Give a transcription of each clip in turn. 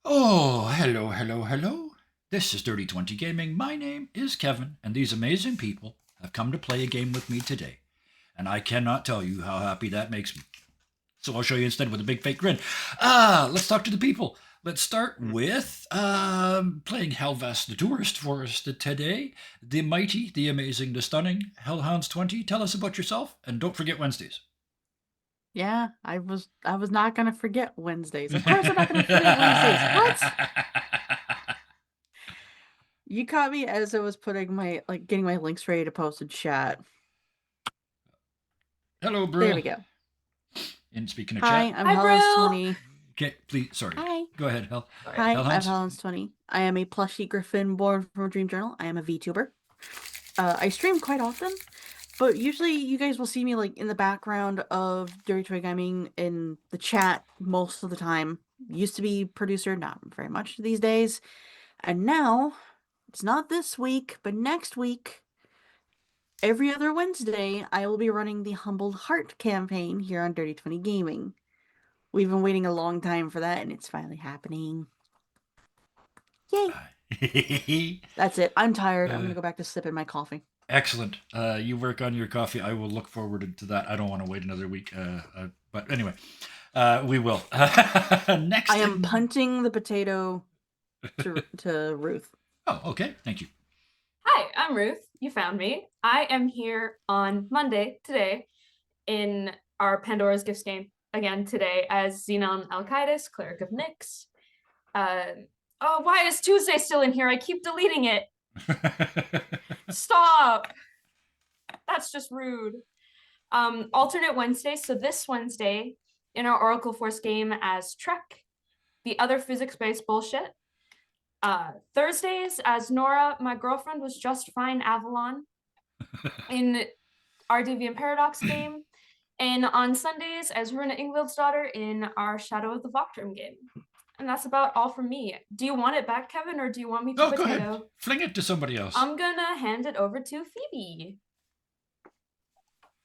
Oh, hello, hello, hello. This is Dirty 20 Gaming. My name is Kevin, and these amazing people have come to play a game with me today. And I cannot tell you how happy that makes me. So I'll show you instead with a big fake grin. Let's talk to the people. Let's start with playing Helvast the Tourist for us today. The mighty, the amazing, the stunning Hellhounds 20. Tell us about yourself, and don't forget Wednesdays. Yeah, I was not gonna forget Wednesdays. Of course I'm not gonna forget Wednesdays. What? You caught me as I was putting my getting my links ready to post in chat. Hello, There Brill. we go. And speaking of Hi, chat, I'm Hi, Helen's Brill. 20. okay, please, sorry. Hi. Go ahead, Hell. Sorry. Hi, I'm Hellhounds. Helen's 20. I am a plushy griffin born from a dream journal. I am a VTuber. I stream quite often, but usually you guys will see me in the background of Dirty Toy Gaming in the chat most of the time. Used to be producer, not very much these days. And now it's not this week, but next week, every other Wednesday, I will be running the Humbled Heart campaign here on Dirty 20 Gaming. We've been waiting a long time for that, and it's finally happening. Yay! That's it. I'm tired. I'm gonna go back to sipping my coffee. Excellent. You work on your coffee. I will look forward to that. I don't want to wait another week. But anyway, we will. Next. I am punting the potato to Ruth. Oh, okay. Thank you. Hi, I'm Ruth. You found me. I am here on Monday today in our Pandora's Gifts game again today as Xenon Alcides, Cleric of Nyx. Oh, why is Tuesday still in here? I keep deleting it. Stop. That's just rude. Alternate Wednesday. So this Wednesday in our Oracle Force game as Trek, the other physics-based bullshit. Thursdays as Nora, my girlfriend was just fine Avalon in our Deviant Paradox game. And on Sundays as Runa Ingvild's daughter in our Shadow of the Voctrim game. And that's about all from me. Do you want it back, Kevin, or do you want me to No, potato? go ahead. Fling it to somebody else. I'm gonna hand it over to Phoebe.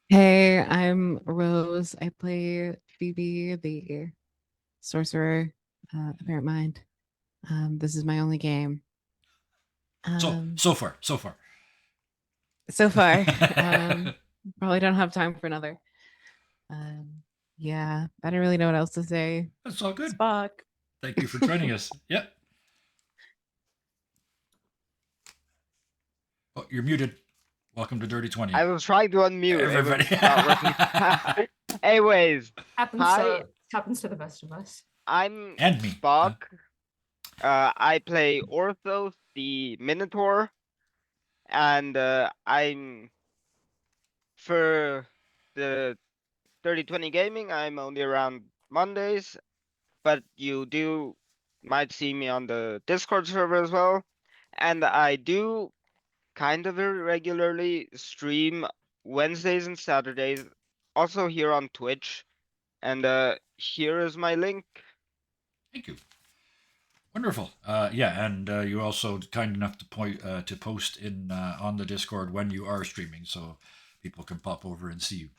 Hey, I'm Rose. I play Phoebe, the sorcerer, apparent mind. This is my only game. So far. So far. Probably don't have time for another. Yeah, I don't really know what else to say. That's all good. Spock. Thank you for joining us. Yep. Oh, you're muted. Welcome to Dirty 20. I was trying to unmute. Everybody. It was not working. Anyways, Happens to the best of us. I'm And me. Spock. I play Orthos, the Minotaur, and I'm for the 3020 gaming. I'm only around Mondays, but you might see me on the Discord server as well, and I do kind of irregularly stream Wednesdays and Saturdays, also here on Twitch. And here is my link. Thank you. Wonderful. Yeah, and you're also kind enough to post in on the Discord when you are streaming, so people can pop over and see you.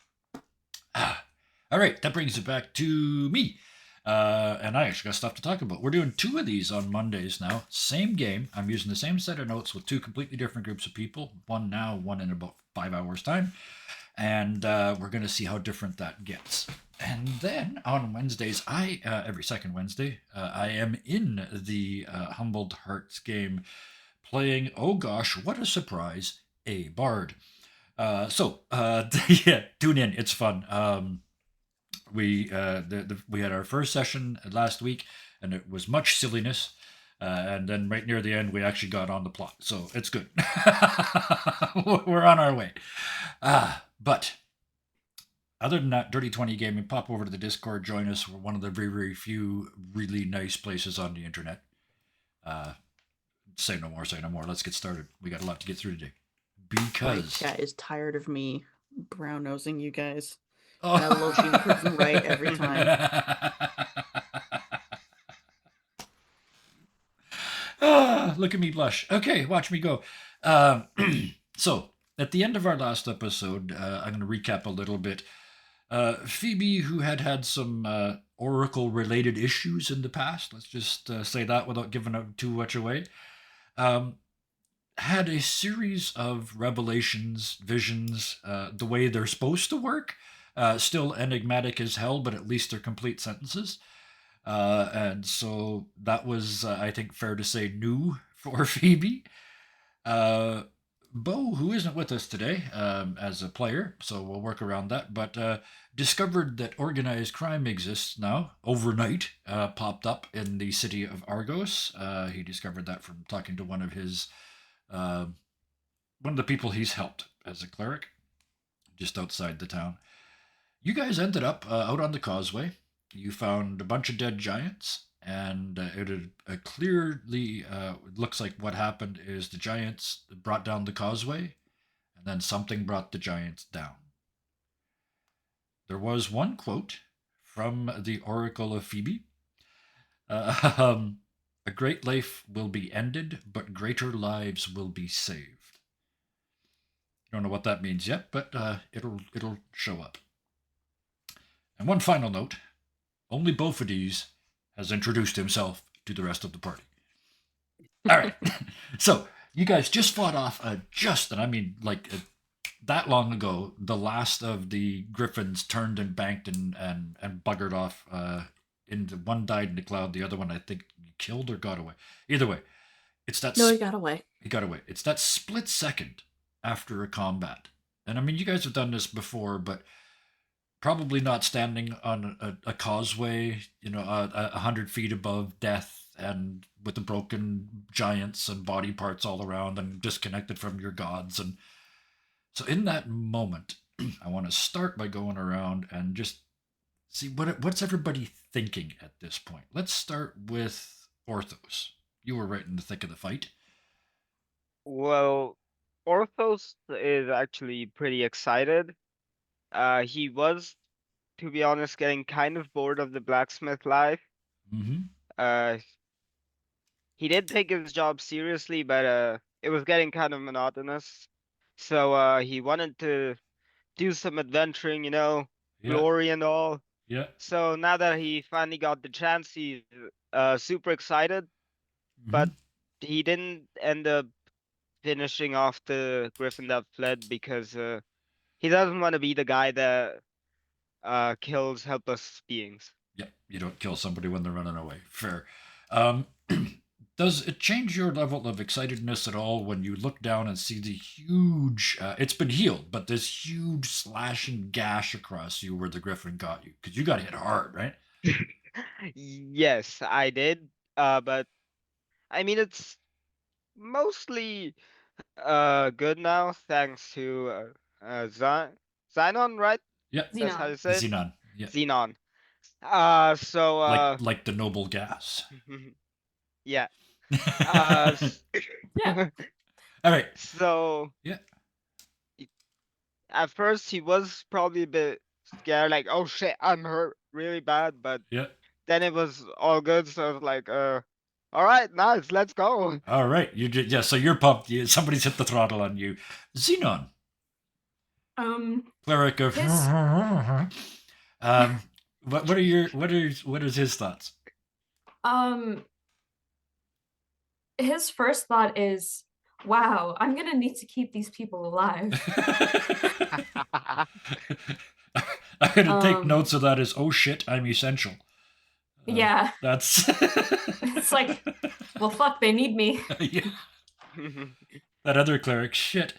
All right, that brings it back to me. And I actually got stuff to talk about. We're doing 2 of these on Mondays now. Same game. I'm using the same set of notes with 2 completely different groups of people. One now, one in about 5 hours' time. And we're going to see how different that gets. And then on Wednesdays, every second Wednesday, I am in the Humbled Hearts game playing, oh gosh, what a surprise, a bard. Yeah, tune in. It's fun. We had our first session last week, and it was much silliness. And then right near the end, we actually got on the plot, so it's good. We're on our way. But other than that, Dirty 20 Gaming, pop over to the Discord, join us. We're one of the very, very few really nice places on the internet. Say no more, say no more. Let's get started. We got a lot to get through today. My Because chat is tired of me brown nosing you guys. Oh. And I love being proven right every time. Look at me blush. Okay, watch me go. So, at the end of our last episode, I'm going to recap a little bit. Phoebe, who had some Oracle-related issues in the past. Let's just say that without giving too much away. Had a series of revelations, visions, the way they're supposed to work. Still enigmatic as hell, but at least they're complete sentences. And so that was, I think, fair to say, new for Phoebe. Bo, who isn't with us today as a player, so we'll work around that, but discovered that organized crime exists now, overnight, popped up in the city of Argos. He discovered that from talking to one of the people he's helped as a cleric, just outside the town. You guys ended up out on the causeway. You found a bunch of dead giants, and it clearly looks like what happened is the giants brought down the causeway, and then something brought the giants down. There was one quote from the Oracle of Phoebe. A great life will be ended, but greater lives will be saved. Don't know what that means yet, but it'll show up. And one final note. Only Bophades has introduced himself to the rest of the party. All right. So you guys just fought off that long ago, the last of the griffins turned and banked and buggered off. One died in the cloud. The other one, I think, killed or got away. Either way, it's that. No, he got away. He got away. It's that split second after a combat. And I mean, you guys have done this before, but probably not standing on a causeway, 100 feet above death and with the broken giants and body parts all around and disconnected from your gods. And so in that moment, I want to start by going around and just see what's everybody thinking at this point. Let's start with Orthos. You were right in the thick of the fight. Well, Orthos is actually pretty excited. He was, to be honest, getting kind of bored of the blacksmith life. Mm-hmm. He did take his job seriously, but it was getting kind of monotonous. So he wanted to do some adventuring, Yeah. glory and all. Yeah. So now that he finally got the chance, he's super excited. Mm-hmm. But he didn't end up finishing off the griffin that fled because he doesn't want to be the guy that kills helpless beings. Yeah, you don't kill somebody when they're running away. Fair. Does it change your level of excitedness at all when you look down and see the huge, it's been healed, but this huge slashing gash across you where the griffin got you? Because you got hit hard, right? Yes, I did. But I mean, it's mostly good now, thanks to Xenon, right? Yeah. That's how Xenon. you say it? Xenon. Yeah. Xenon. So like the noble gas. yeah. Yeah. All right. So Yeah. At first he was probably a bit scared, like, oh shit, I'm hurt really bad, but Yeah. then it was all good, so I was like, all right, nice, let's go. All right. So you're pumped. Somebody's hit the throttle on you. Xenon. Cleric of His- what is his thoughts? His first thought is, wow, I'm gonna need to keep these people alive. I'm gonna take notes of that as, oh shit, I'm essential. Yeah. That's It's like, well, fuck, they need me. Yeah. That other cleric, shit.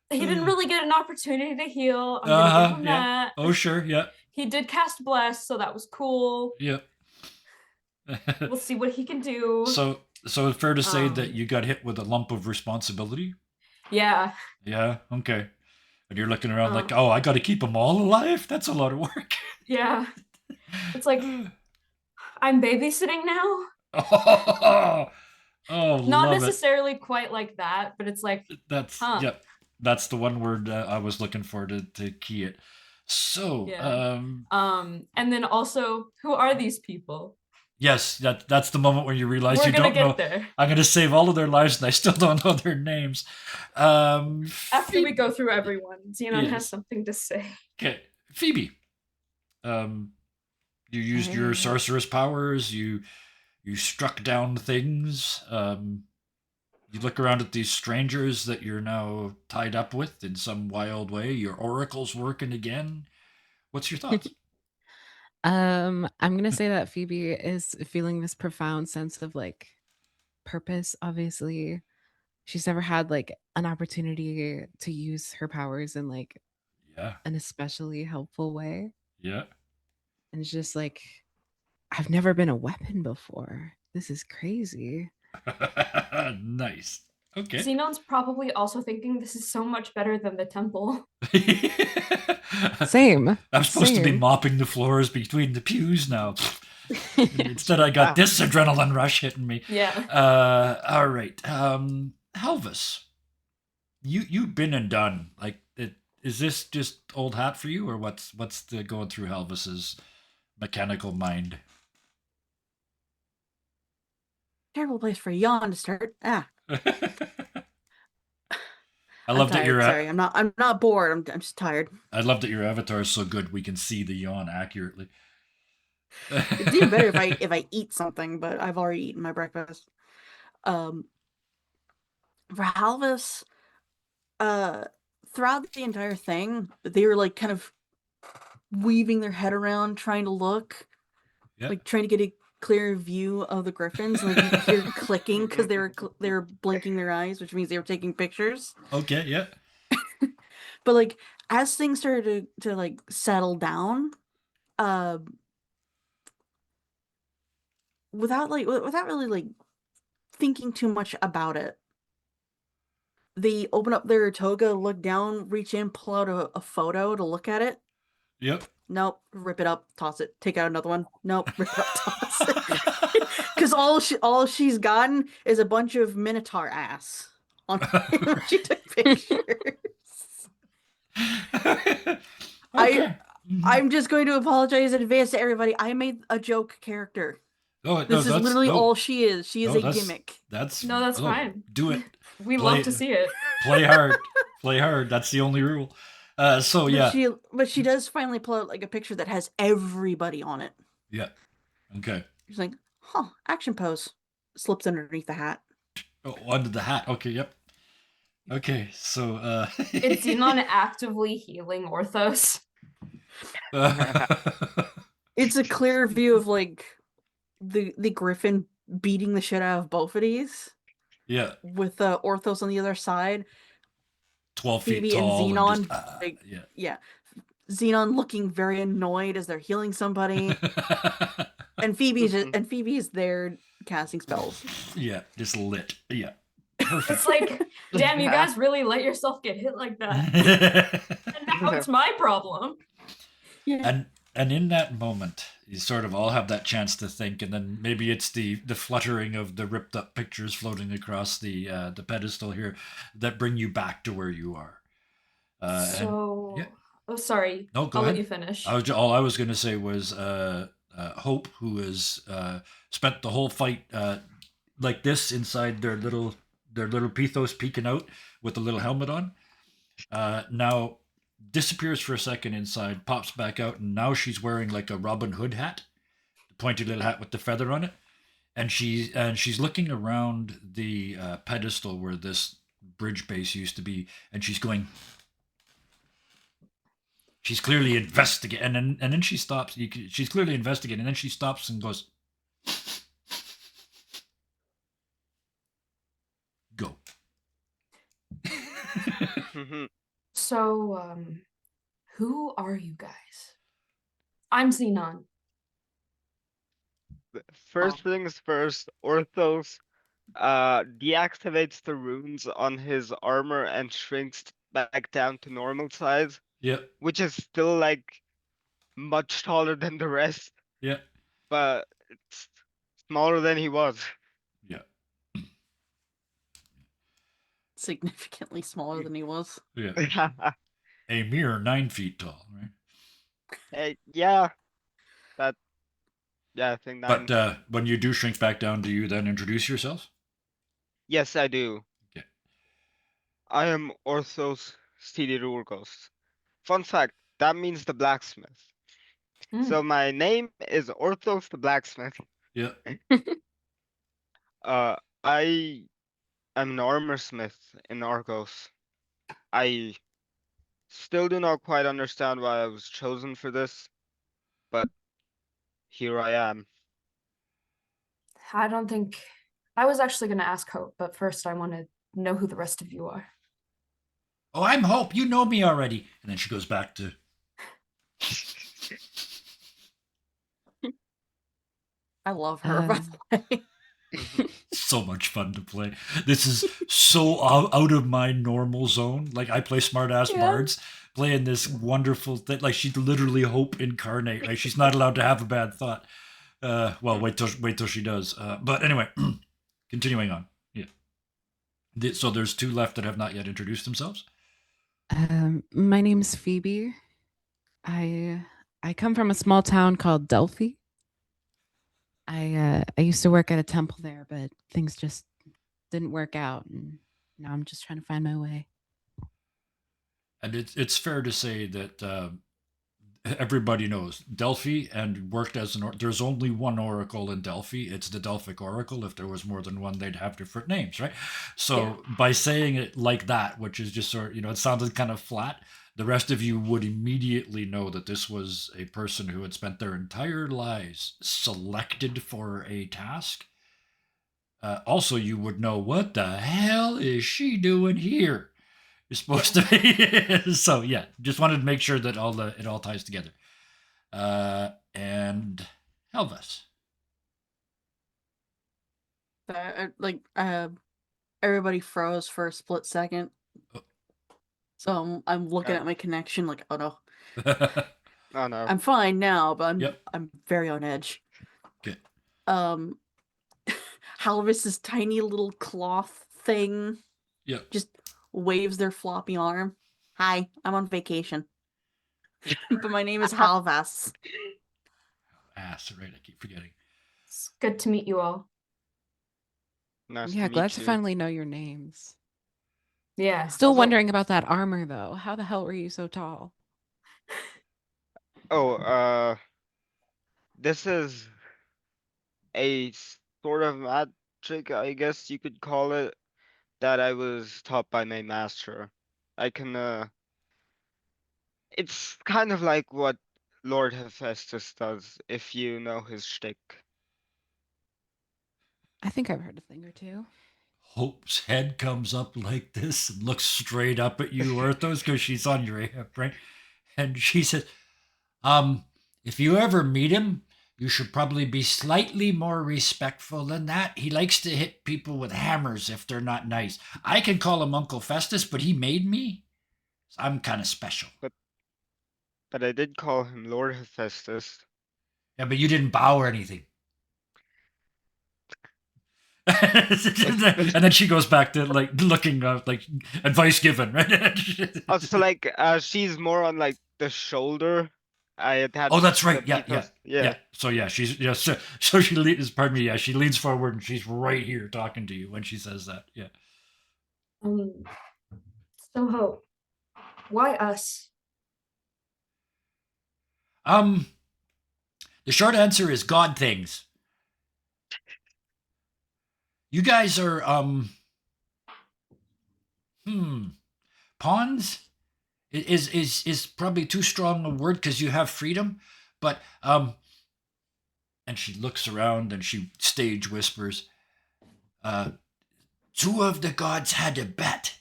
He didn't really get an opportunity to heal. I'm gonna give him Yeah. that. Oh sure, yeah. He did cast Bless, so that was cool. Yep. We'll see what he can do. So it's fair to say that you got hit with a lump of responsibility? Yeah. Yeah, okay. And you're looking around like, oh, I got to keep them all alive? That's a lot of work. Yeah. It's like, I'm babysitting now. Oh, Not love necessarily quite like that, but it's like, That's Yep. That's the one word I was looking for to key it. So, Yeah. And then also, who are these people? yes, that's the moment when you realize We're you gonna don't know. get there. I'm gonna save all of their lives, and I still don't know their names. After we go through everyone, Xenon Yes. has something to say. Okay, Phoebe, you used your Hey. sorceress powers. You struck down things. You look around at these strangers that you're now tied up with in some wild way. Your oracle's working again. What's your thoughts? I'm gonna say that Phoebe is feeling this profound sense of like purpose. Obviously, she's never had like an opportunity to use her powers in like Yeah, an especially helpful way. yeah. And it's just like, I've never been a weapon before. This is crazy. Nice. Okay. Xenon's probably also thinking this is so much better than the temple. Same. I'm supposed to be Same. mopping the floors between the pews now. Instead, I got this adrenaline rush hitting me. Yeah. All right. Helvis, you've been and done. Like, is this just old hat for you, or what's the going through Helvis's mechanical mind? Terrible place for a yawn to start. Ah, I I'm love that tired. your Sorry, I'm not bored. I'm just tired. I love that your avatar is so good we can see the yawn accurately. It's even better if I eat something, but I've already eaten my breakfast. Um, for Halvis, uh, throughout the entire thing, they were like kind of weaving their head around, trying to look, Yeah. like trying to get a clear view of the griffins. Like you could hear clicking because they were blinking their eyes, which means they were taking pictures. Okay. Yeah. But like as things started to like settle down, uh, without really like thinking too much about it, they open up their toga, look down, reach in, pull out a photo to look at it. Yep. Nope, rip it up, toss it. Take out another one. Nope, rip it up, toss it. Because all she's gotten is a bunch of minotaur ass on when she took pictures. Okay. Mhm. I'm just going to apologize in advance to everybody. I made a joke character. Oh, no, This is that's literally no, all she is. She is no, a that's gimmick. that's No, that's fine. Do it. We Play- love to see it. Play hard. Play hard. That's the only rule. So yeah. But she does finally pull out like a picture that has everybody on it. Yeah. Okay. She's like, huh, action pose. Slips underneath the hat. Oh, under the hat. Okay. Yep. Okay. So It's Xenon actively healing Orthos. It's a clear view of like the griffin beating the shit out of both of these. Yeah. With Orthos on the other side. 12 Phoebe feet tall. and Xenon, just, like, yeah. yeah. Xenon looking very annoyed as they're healing somebody. And Phoebe is there casting spells. Yeah, just lit. Yeah. Perfect. It's like, damn, you guys really let yourself get hit like that. And now it's my problem. Yeah. And in that moment, you sort of all have that chance to think, and then maybe it's the fluttering of the ripped up pictures floating across the pedestal here that bring you back to where you are. Yeah. Oh, sorry. No, go I'll ahead. let you finish. All I was going to say was Hope, who has spent the whole fight like this inside their little Pithos peeking out with a little helmet on. Now disappears for a second inside, pops back out, and now she's wearing like a Robin Hood hat, the pointy little hat with the feather on it, and she's looking around the pedestal where this bridge base used to be, and she's going. She's clearly investigating, and then she stops. She's clearly investigating, and then she stops and goes, "Go." So, who are you guys? I'm Xenon. First things first, Orthos deactivates the runes on his armor and shrinks back down to normal size, Yep. which is still like much taller than the rest, Yep. but it's smaller than he was. Yeah. Significantly smaller than he was. Yeah. A mere 9 feet tall, right? Yeah, I think 9. But when you do shrink back down, do you then introduce yourself? Yes, I do. Okay. I am Orthos Stidurgos. Fun fact, that means the blacksmith. Mm. So my name is Orthos the blacksmith. Yeah. I am an armor smith in Argos. I still do not quite understand why I was chosen for this, but here I am. I don't think I was actually going to ask Hope, but first I want to know who the rest of you are. Oh, I'm Hope. You know me already. And then she goes back to. I love her, by the way. So much fun to play. This is so out of my normal zone. Like I play smartass Yeah. bards, playing this wonderful thing. Like she's literally Hope incarnate. Like she's not allowed to have a bad thought. Well, wait till she does. But anyway, continuing on. Yeah. So there's two left that have not yet introduced themselves. My name's Phoebe. I come from a small town called Delphi. I used to work at a temple there, but things just didn't work out, and now I'm just trying to find my way. And it's fair to say that everybody knows Delphi and worked as an. There's only one oracle in Delphi. It's the Delphic Oracle. If there was more than one, they'd have different names, right? So by saying it like that, which is just sort of, it sounded kind of flat. The rest of you would immediately know that this was a person who had spent their entire lives selected for a task. Also, you would know, what the hell is she doing here? You're supposed to be. So yeah, just wanted to make sure that it all ties together. And Elvis. Everybody froze for a split second. Oh. So I'm looking at my connection like, oh no. Oh no. I'm fine now, but Yep. I'm very on edge. Good. Halvis's tiny little cloth thing Yep. just waves their floppy arm. Hi, I'm on vacation. But my name is Halvas. Right, I keep forgetting. It's good to meet you all. Nice Yeah, to glad meet to you. finally know your names. Yeah. Still Also- wondering about that armor though. How the hell were you so tall? Oh, this is a sort of magic, I guess you could call it, that I was taught by my master. I can, it's kind of like what Lord Hephaestus does, if you know his shtick. I think I've heard a thing or two. Hope's head comes up like this and looks straight up at you, Orthos, because she's on your hip, right? And she says, if you ever meet him, you should probably be slightly more respectful than that. He likes to hit people with hammers if they're not nice. I can call him Uncle Festus, but he made me. So I'm kind of special. But I did call him Lord Hephaestus. Yeah, but you didn't bow or anything. And then she goes back to like looking like advice given, right? Also, like, she's more on like the shoulder. I attached. Oh, that's right. the Yeah, mythos- yeah. So yeah, she's so she leans. Pardon me. Yeah, she leans forward and she's right here talking to you when she says that. Yeah. So Hope, why us? The short answer is God things. You guys are pawns is probably too strong a word because you have freedom, but and she looks around and she stage whispers, two of the gods had a bet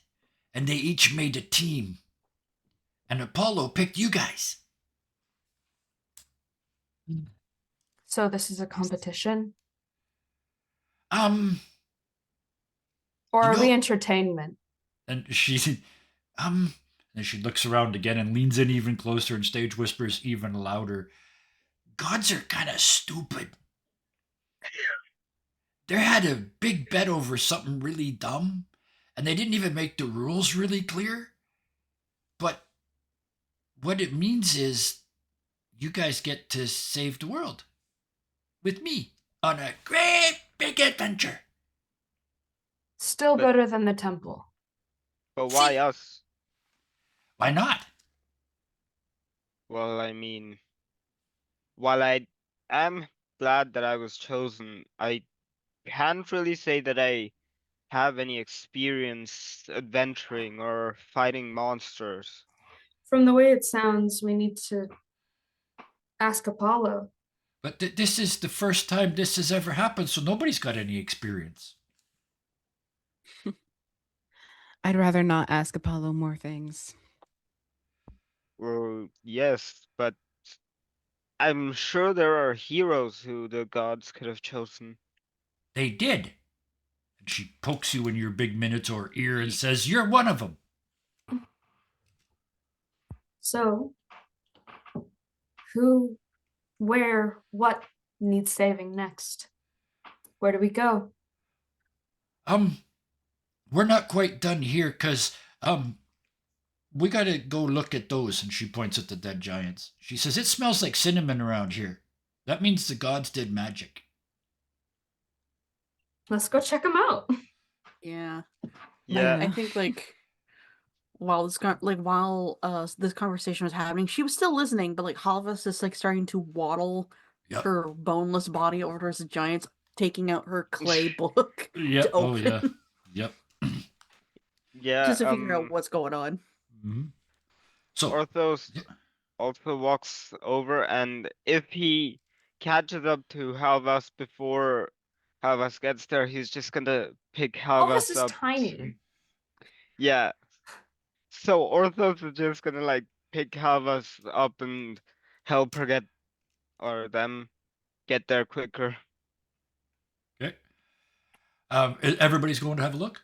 and they each made a team and Apollo picked you guys. So this is a competition? Or You are we know- entertainment? And she and she looks around again and leans in even closer and stage whispers even louder, gods are kind of stupid. They had a big bet over something really dumb, and they didn't even make the rules really clear. But what it means is you guys get to save the world with me on a great big adventure. Still But- better than the temple. But why See? us? Why not? Well, I mean, while I am glad that I was chosen, I can't really say that I have any experience adventuring or fighting monsters. From the way it sounds, we need to ask Apollo. But this is the first time this has ever happened, so nobody's got any experience. I'd rather not ask Apollo more things. Well, yes, but I'm sure there are heroes who the gods could have chosen. They did. And she pokes you in your big minotaur ear and says, "You're one of them." So, who, where, what needs saving next? Where do we go? We're not quite done here, cause we gotta go look at those. And she points at the dead giants. She says, "It smells like cinnamon around here. That means the gods did magic." Let's go check them out. Yeah. Yeah, I think like while this conversation was happening, she was still listening, but like Halvas is like starting to waddle Yep. her boneless body over towards the giants, taking out her clay book Yep. to Oh open yeah. Yep. yeah. just to figure out what's going on. Mm-hmm. So Orthos yeah. also walks over, and if he catches up to Halvas before Halvas gets there, he's just gonna pick Elvis Halvas is up. tiny. Yeah. So Orthos is just gonna like pick Halvas up and help her get, or them get there quicker. Okay. Everybody's going to have a look.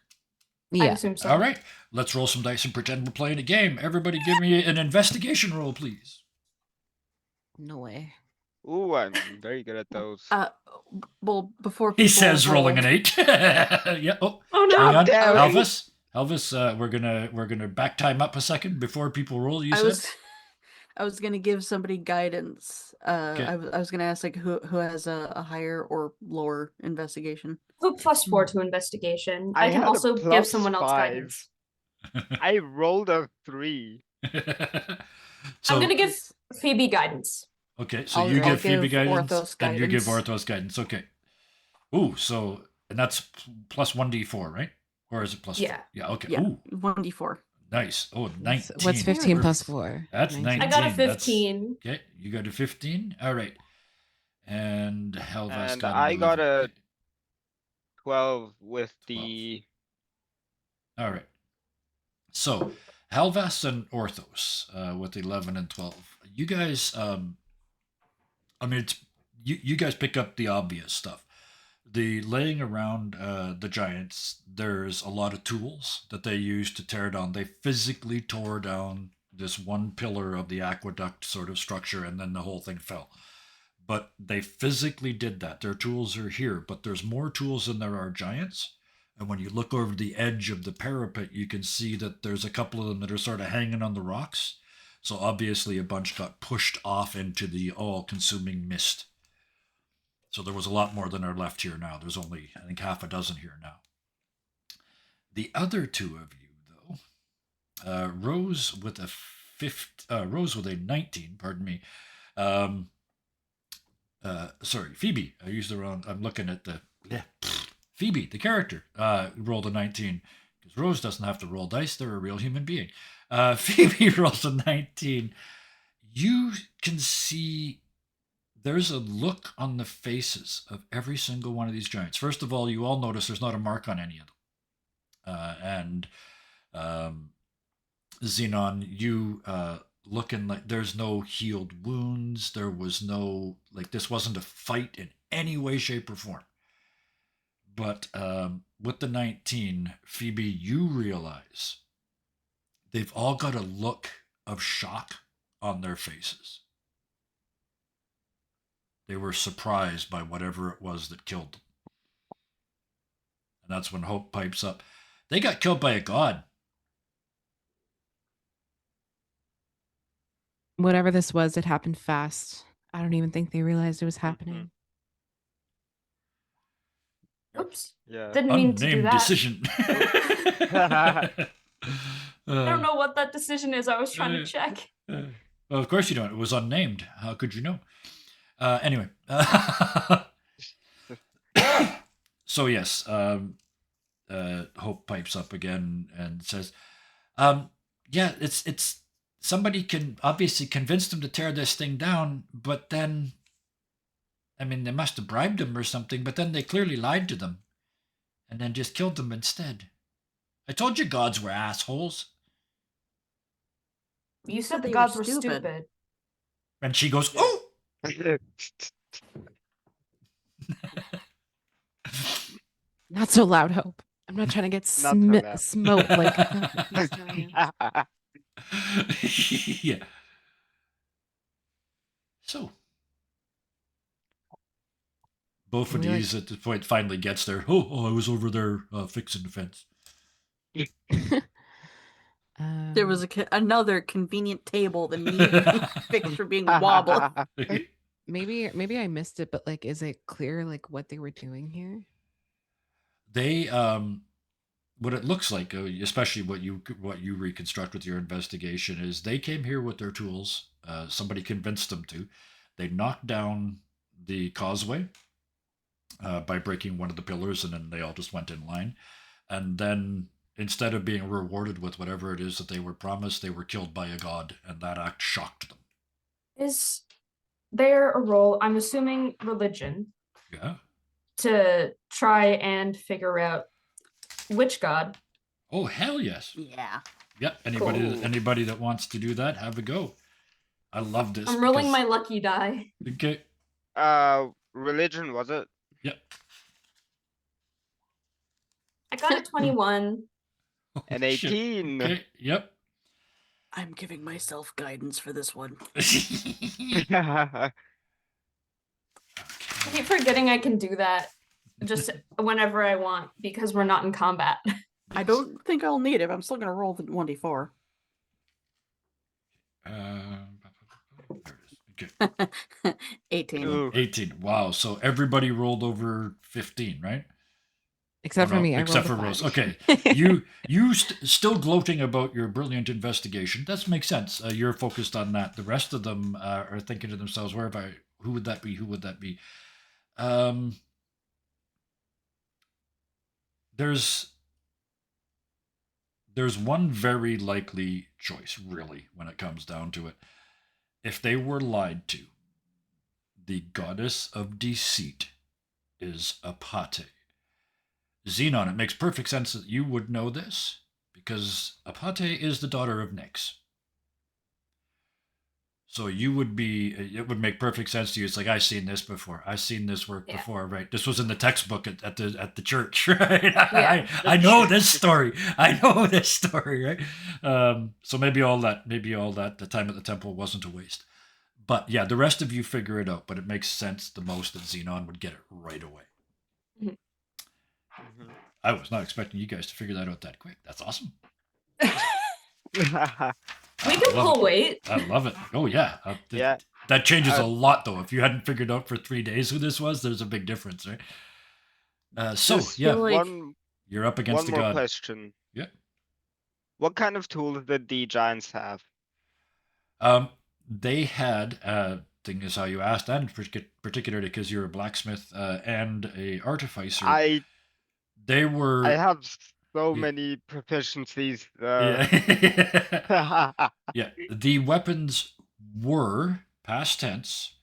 I Yeah. assume so. All right. Let's roll some dice and pretend we're playing a game. Everybody, give me an investigation roll, please. No way. Ooh, I'm very good at those. Well, before He people says, rolling roll, an 8. Yeah. Oh, Oh no! hang on, damn it. Elvis. Elvis, we're gonna back time up a second before people roll. You said. I was gonna give somebody guidance. Okay. I was gonna ask like who has a higher or lower investigation. Put +4 to investigation. I I can had a also give plus someone else 5. guidance. I rolled a 3. So I'm gonna give Phoebe guidance. okay, so I'll- you I'll give Phoebe give guidance, Orthos and you give guidance. Orthos guidance. Okay. Ooh, so and that's plus 1d4, right? Or is it plus? Yeah. 4? Yeah. Okay. Yeah, Ooh, 1d4. nice. Oh, 19. What's 15 plus Perfect. 4? That's 19. I got a That's- 15. Okay, you got a 15. All right. And Helvas And got an I 11. got a Okay. 12 with 12. the. All right. So Helvas and Orthos with 11 and 12. You guys, I mean, it's you guys pick up the obvious stuff. The laying around the giants, there's a lot of tools that they use to tear down. They physically tore down this one pillar of the aqueduct sort of structure, and then the whole thing fell. But they physically did that. Their tools are here, but there's more tools than there are giants. And when you look over the edge of the parapet, you can see that there's a couple of them that are sort of hanging on the rocks. So obviously a bunch got pushed off into the all-consuming mist. So there was a lot more than are left here now. There's only, I think, half a dozen here now. The other two of you, though, Rose with a 19. Pardon me. Sorry, Phoebe. I used the wrong. I'm looking at the Phoebe, the character, rolled a 19 because Rose doesn't have to roll dice. They're a real human being. Phoebe rolls a 19. You can see there's a look on the faces of every single one of these giants. First of all, you all notice there's not a mark on any of them. Xenon, you looking like there's no healed wounds. There was no, like, this wasn't a fight in any way, shape, or form. But with the 19, Phoebe, you realize they've all got a look of shock on their faces. They were surprised by whatever it was that killed them. And that's when Hope pipes up. They got killed by a god. Whatever this was, it happened fast. I don't even think they realized it was happening. Oops. Yeah. Didn't mean to do Unnamed that. decision. I don't know what that decision is. I was trying to check. Well, of course you don't. It was unnamed. How could you know? Anyway. So yes, Hope pipes up again and says, "Yeah, it's somebody can obviously convince them to tear this thing down, but then, I mean, they must have bribed them or something. But then they clearly lied to them, and then just killed them instead. I told you gods were assholes." You said the They were gods were stupid. stupid. And she goes, "Oh." Not so loud, Hope. I'm not trying to get Not so loud. smote like these giants. Yeah. So, both of We, like- these at this point finally gets there. Oh, I was over there fixing the fence. There was another convenient table that needed to be fixed for being wobbly. maybe I missed it, but like, is it clear like what they were doing here? They what it looks like, especially what you reconstruct with your investigation, is they came here with their tools. Somebody convinced them to. They knocked down the causeway by breaking one of the pillars, and then they all just went in line. And then instead of being rewarded with whatever it is that they were promised, they were killed by a god, and that act shocked them. Is there a role, I'm assuming religion, Yeah. to try and figure out which god? Oh, hell yes. Yeah. Yep. Cool. Anybody that wants to do that, have a go. I love this. I'm rolling because- my lucky die. Okay. Religion, was it? Yep. I got a 21. An Oh, shit. 18. Okay. Yep. I'm giving myself guidance for this one. I keep forgetting I can do that just whenever I want because we're not in combat. I don't think I'll need it. But I'm still gonna roll the 1d4. There it is. Okay. 18. Ooh. 18. Wow. So everybody rolled over 15, right? Except Oh, for no, me, I except for rolled a Rose. 5. Okay. you still gloating about your brilliant investigation. That makes sense. You're focused on that. The rest of them are thinking to themselves, who would that be? Who would that be? There's one very likely choice, really, when it comes down to it. If they were lied to, the goddess of deceit is Apate. Xenon, it makes perfect sense that you would know this, because Apate is the daughter of Nyx. So it would make perfect sense to you. It's like, I've seen this before. I've seen this work Yeah. before, right? This was in the textbook at the church, right? Yeah. I know this story. I know this story, right? So maybe all that the time at the temple wasn't a waste. But yeah, the rest of you figure it out, but it makes sense the most that Xenon would get it right away. Mhm. I was not expecting you guys to figure that out that quick. That's awesome. We I can love pull it. weight. I love it. Oh yeah. Yeah. That changes a Uh, lot though. If you hadn't figured out for 3 days who this was, there's a big difference, right? So Just yeah, like- you're up against one the more god. question. Yeah. What kind of tools did the giants have? They had thing is how you asked, and particularly because you're a blacksmith and a artificer. They were. I have so Yeah. many proficiencies. Yeah. Yeah. The weapons were past tense.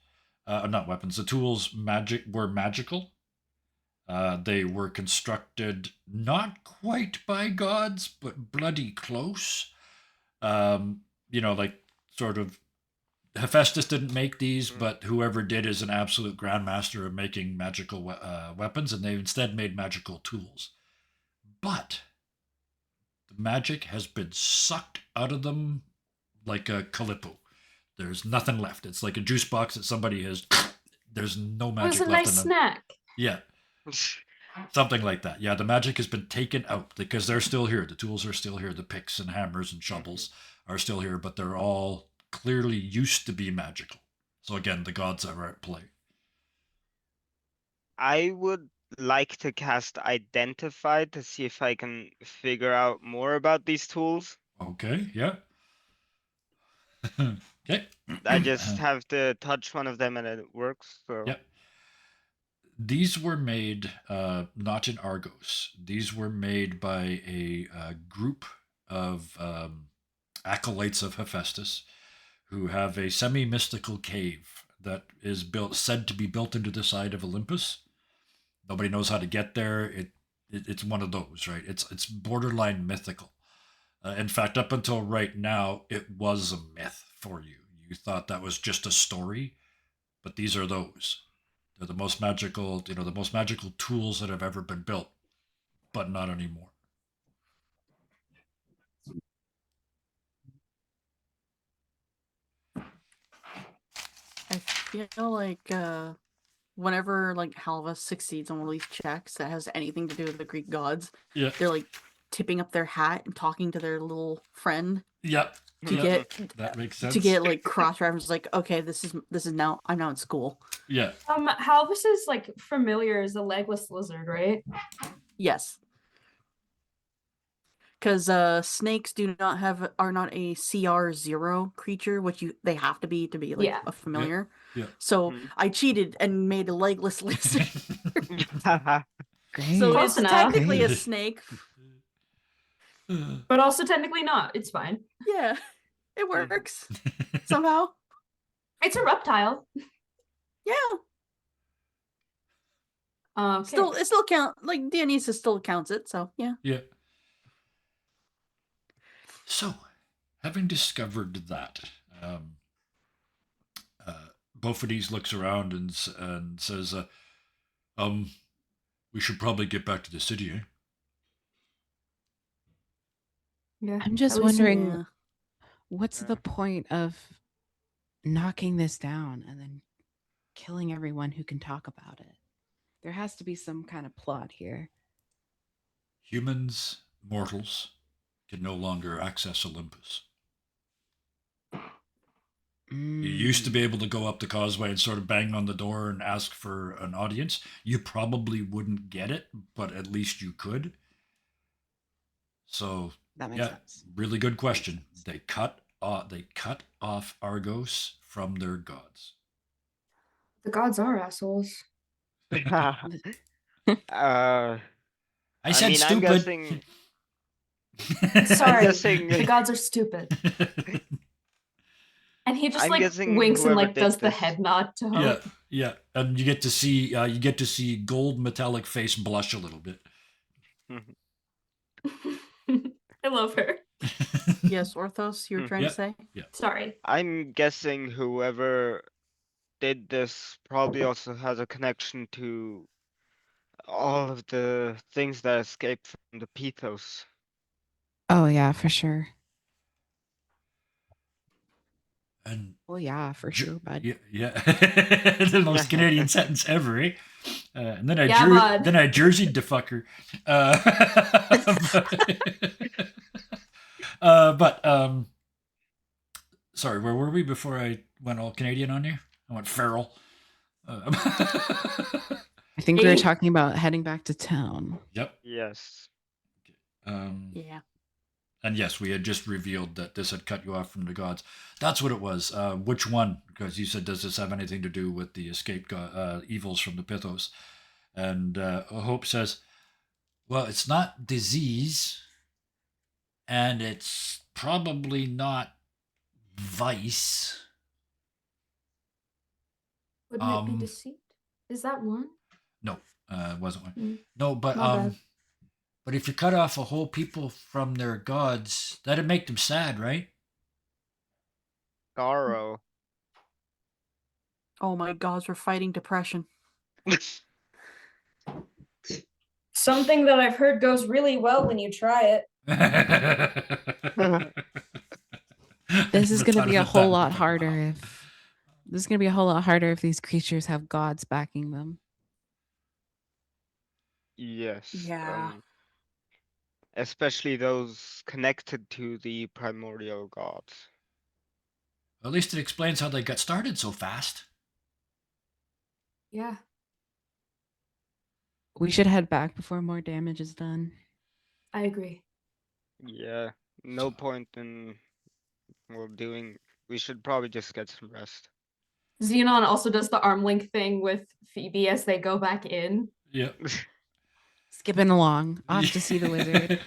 Not weapons. The tools were magical. They were constructed not quite by gods, but bloody close. Like sort of Hephaestus didn't make these, but whoever did is an absolute grandmaster of making magical weapons, and they instead made magical tools. But the magic has been sucked out of them like a Calippo. There's nothing left. It's like a juice box that somebody has. There's no It was magic a left nice in them. snack. Yeah, something like that. Yeah, the magic has been taken out because they're still here. The tools are still here. The picks and hammers and shovels are still here, but they're all clearly used to be magical. So again, the gods are at play. I would like to cast Identify to see if I can figure out more about these tools. Okay, yeah. Okay. I just have to touch one of them and it works. So Yep. These were made not in Argos. These were made by a group of acolytes of Hephaestus who have a semi-mystical cave that is said to be built into the side of Olympus. Nobody knows how to get there. It's one of those, right? It's borderline mythical. In fact, up until right now, it was a myth for you. You thought that was just a story, but these are those. They're the most magical, the most magical tools that have ever been built, but not anymore. I feel like whenever like Halva succeeds on one of these checks that has anything to do with the Greek gods, Yeah. they're like tipping up their hat and talking to their little friend Yep. to Yep. get That makes sense. to get like cross reference. Like, okay, this is now I'm now in school. Yeah. Halvis is like familiar as a legless lizard, right? Yes. Because snakes are not a CR0 creature, which they have to be like Yeah. a familiar. Yeah. So Mhm. I cheated and made a legless lizard. Great. So Close it's enough. technically a snake. But also technically not. It's fine. Yeah, it works somehow. It's a reptile. Yeah, Okay. it still count like Dionysus still counts it. So yeah. Yeah. So, having discovered that, Bophides looks around and says, we should probably get back to the city, eh? Yeah. I'm just at least- wondering, Yeah. what's the point of knocking this down and then killing everyone who can talk about it? There has to be some kind of plot here. Humans, mortals, can no longer access Olympus. You used to be able to go up the causeway and sort of bang on the door and ask for an audience. You probably wouldn't get it, but at least you could. So, That makes yeah, sense. really good question. They cut off Argos from their gods. The gods are assholes. I I said mean, stupid. I'm guessing. Sorry, guessing- the gods are stupid. And he just I'm like guessing winks and whoever like did does the this- head nod to Yeah, Hope. yeah, and you get to see gold metallic face blush a little bit. I love her. Yes, Orthos, you were trying Yeah. to say? Sorry. I'm guessing whoever did this probably also has a connection to all of the things that escaped from the Pethos. Oh yeah, for sure. And Well, yeah, for sure, bud. yeah, yeah. The most Canadian sentence ever, eh? And then I Yeah, bud. jerseyed the fucker. Sorry, where were we before I went all Canadian on you? I went feral. I think we were Hey. talking about heading back to town. Yep. Yes. Yeah. And yes, we had just revealed that this had cut you off from the gods. That's what it was. Which one? Because you said, does this have anything to do with the escaped evils from the Pithos? And Hope says, well, it's not disease, and it's probably not vice. Wouldn't it be deceit? Is that one? No, it wasn't one. Mm. No, but My bad. but if you cut off a whole people from their gods, that'd make them sad, right? Garo. Oh my gods, we're fighting depression. Something that I've heard goes really well when you try it. This is going to be a whole lot harder. harder if these creatures have gods backing them. Yes. Yeah. Especially those connected to the primordial gods. At least it explains how they got started so fast. Yeah. We should head back before more damage is done. I agree. Yeah. No point in we should probably just get some rest. Xenon also does the arm link thing with Phoebe as they go back in. Yep. Skipping along, off to see the wizard.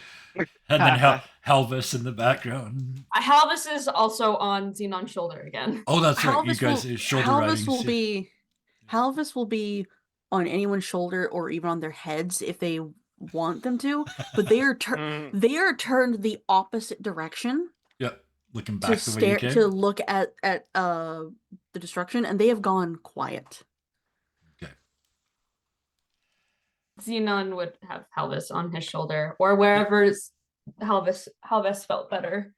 And then Halvis in the background. Halvis is also on Xenon's shoulder again. Oh, that's right. You Halvis guys will, shoulder Halvis will riding. be Halvis will be on anyone's shoulder or even on their heads if they want them to, but they are they are turned the opposite direction Yep. Looking to back the way you stare came. to look at the destruction, and they have gone quiet. Okay. Xenon would have Halvis on his shoulder or wherever Halvis felt better.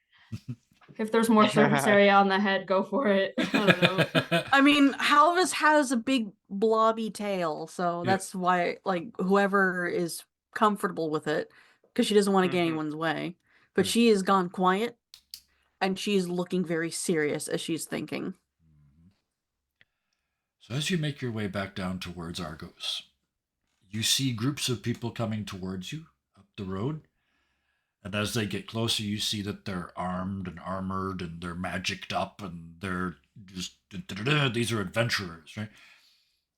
If there's more surface area on the head, go for it. I don't know. I mean, Halvis has a big blobby tail, so Yeah. that's why, like, whoever is comfortable with it, because she doesn't want to get Mhm. anyone's way. But Right. she has gone quiet, and she's looking very serious as she's thinking. So as you make your way back down towards Argos, you see groups of people coming towards you up the road. And as they get closer, you see that they're armed and armored and they're magicked up and they're just, these are adventurers, right?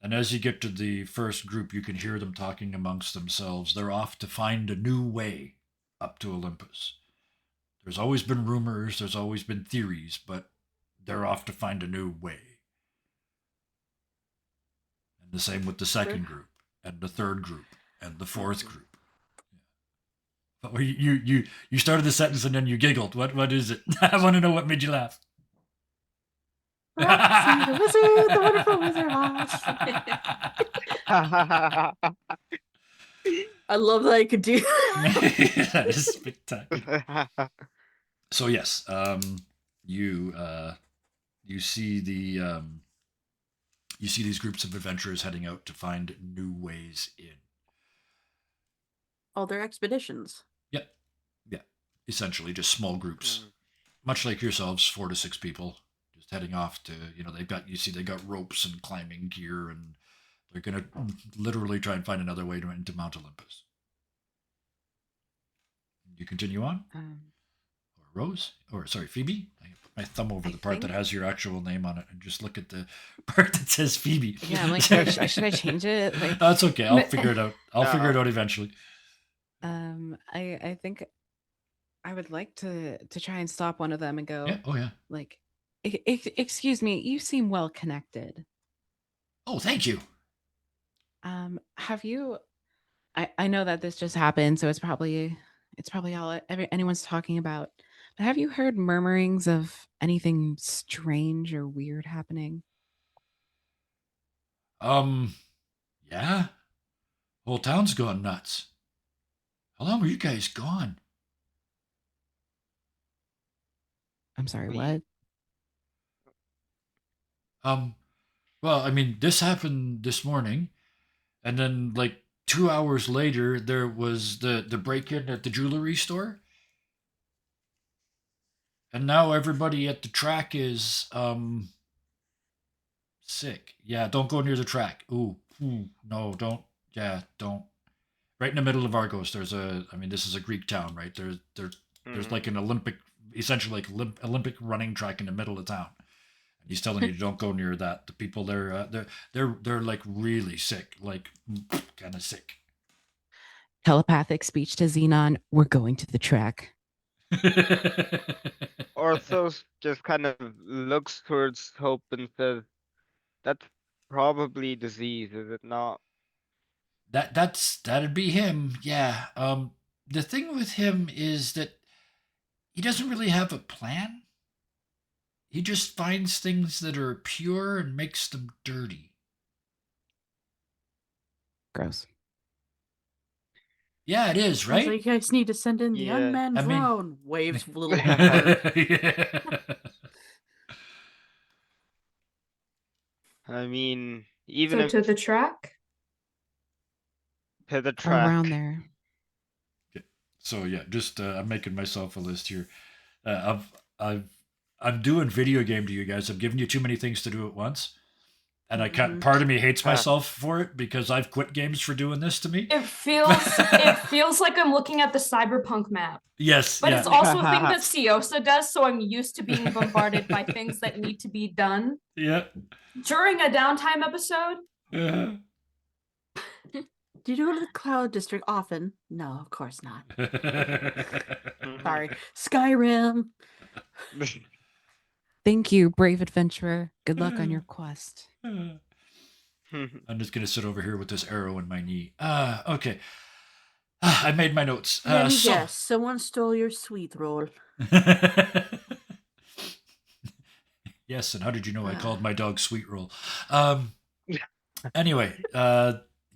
And as you get to the first group, you can hear them talking amongst themselves. They're off to find a new way up to Olympus. There's always been rumors, there's always been theories, but they're off to find a new way. And the same with the second group, and the third group, and the fourth group. You started the sentence and then you giggled. What is it? I want to know what made you laugh. Roxy, the wizard, the wonderful wizard I love that I could do that. That is spectacular. So yes, you see these groups of adventurers heading out to find new ways in. Oh, they're expeditions. Yep. Yeah. Essentially just small groups. Much like yourselves, 4 to 6 people, just heading off to, they've got ropes and climbing gear, and they're gonna literally try and find another way into Mount Olympus. You continue on? Or Rose? Or sorry, Phoebe? I put my thumb over the part that has your actual name on it and just look at the part that says Phoebe. Yeah, I'm like, should I change it? Like, that's okay. I'll figure it out. I'll figure it out eventually. I think I would like to try and stop one of them and go. Yeah. Oh yeah. Like, excuse me, you seem well connected. Oh, thank you. Have you? I know that this just happened, so it's probably all anyone's talking about. But have you heard murmurings of anything strange or weird happening? Yeah. Whole town's gone nuts. How long were you guys gone? I'm sorry, what? Well, I mean, this happened this morning, and then like 2 hours later, there was the break-in at the jewelry store, and now everybody at the track is sick. Yeah, don't go near the track. Ooh, no, don't. Yeah, don't. Right in the middle of Argos, this is a Greek town, right? There's like an essentially like Olympic running track in the middle of town. And he's telling you don't go near that. The people there, they're like really sick, like kind of sick. Telepathic speech to Xenon. We're going to the track. Orthos just kind of looks towards Hope and says, "That's probably disease, is it not?" That'd be him. Yeah. The thing with him is that he doesn't really have a plan. He just finds things that are pure and makes them dirty. Gross. Yeah, it is, right? So you guys need to send in the Yeah. unmanned I mean- drone. Waves a little heart. Yeah. I mean, even So if to the track? to the track. Around there. So yeah, just I'm making myself a list here. I'm doing video game to you guys. I'm giving you too many things to do at once. And I can't. Mhm. Part of me hates myself for it because I've quit games for doing this to me. It feels like I'm looking at the cyberpunk map. Yes, But yeah. it's also a thing that Siosa does, so I'm used to being bombarded by things that need to be done Yeah. during a downtime episode. Uh, Do you go to the Cloud District often? No, of course not. Sorry. Skyrim. Thank you, brave adventurer. Good luck on your quest. I'm just gonna sit over here with this arrow in my knee. Okay. I made my notes. Let me So- guess. Someone stole your sweet roll. Yes, and how did you know I called my dog Sweet Roll? Anyway,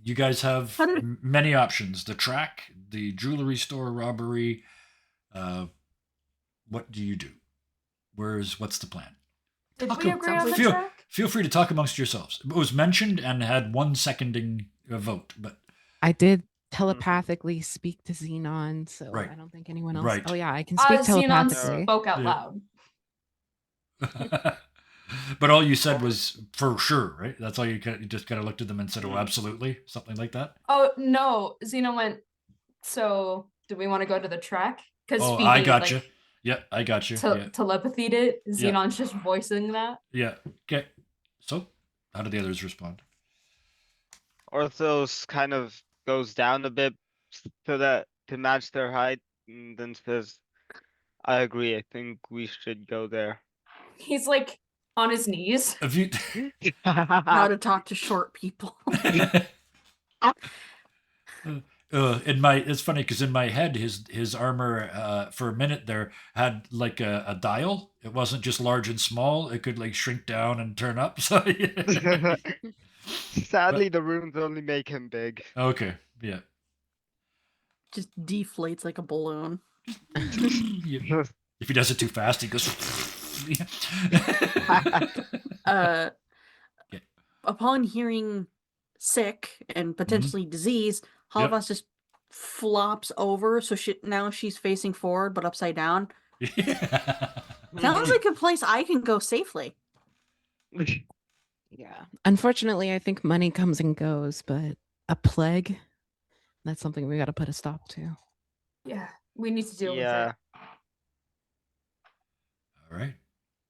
you guys have How did- many options: the track, the jewelry store robbery. What do you do? What's the plan? Did Oh, we cool. agree on the Feel- track? Feel free to talk amongst yourselves. It was mentioned and had one seconding vote, but I did telepathically speak to Xenon, so Right. I don't think anyone else. Right. Oh yeah, I can speak Xenon telepathically. spoke out Yeah. loud. but all you said was for sure, right? That's all you just kind of looked at them and said, "Oh, absolutely," something like that. Oh no, Xena went. So, do we want to go to the track? Because Oh, Phoebe, I got you. like, Yeah, I got you. te- Yeah, telepathied it. Yeah. Xenon's just voicing that. yeah. Okay. So, how do the others respond? Orthos kind of goes down a bit so that to match their height, and then says, "I agree. I think we should go there." He's like on his knees. Have you? How to talk to short people. It's funny because in my head his armor for a minute there had like a dial. It wasn't just large and small. It could like shrink down and turn up. So Sadly, the runes only make him big. okay, yeah. Just deflates like a balloon. Yeah. If he does it too fast, he goes. Uh, Okay. Upon hearing sick and potentially disease, Halvas just flops over, so now she's facing forward but upside down. Sounds like a place I can go safely. Yeah. Unfortunately, I think money comes and goes, but a plague, that's something we got to put a stop to. Yeah, we need to deal Yeah. with All right.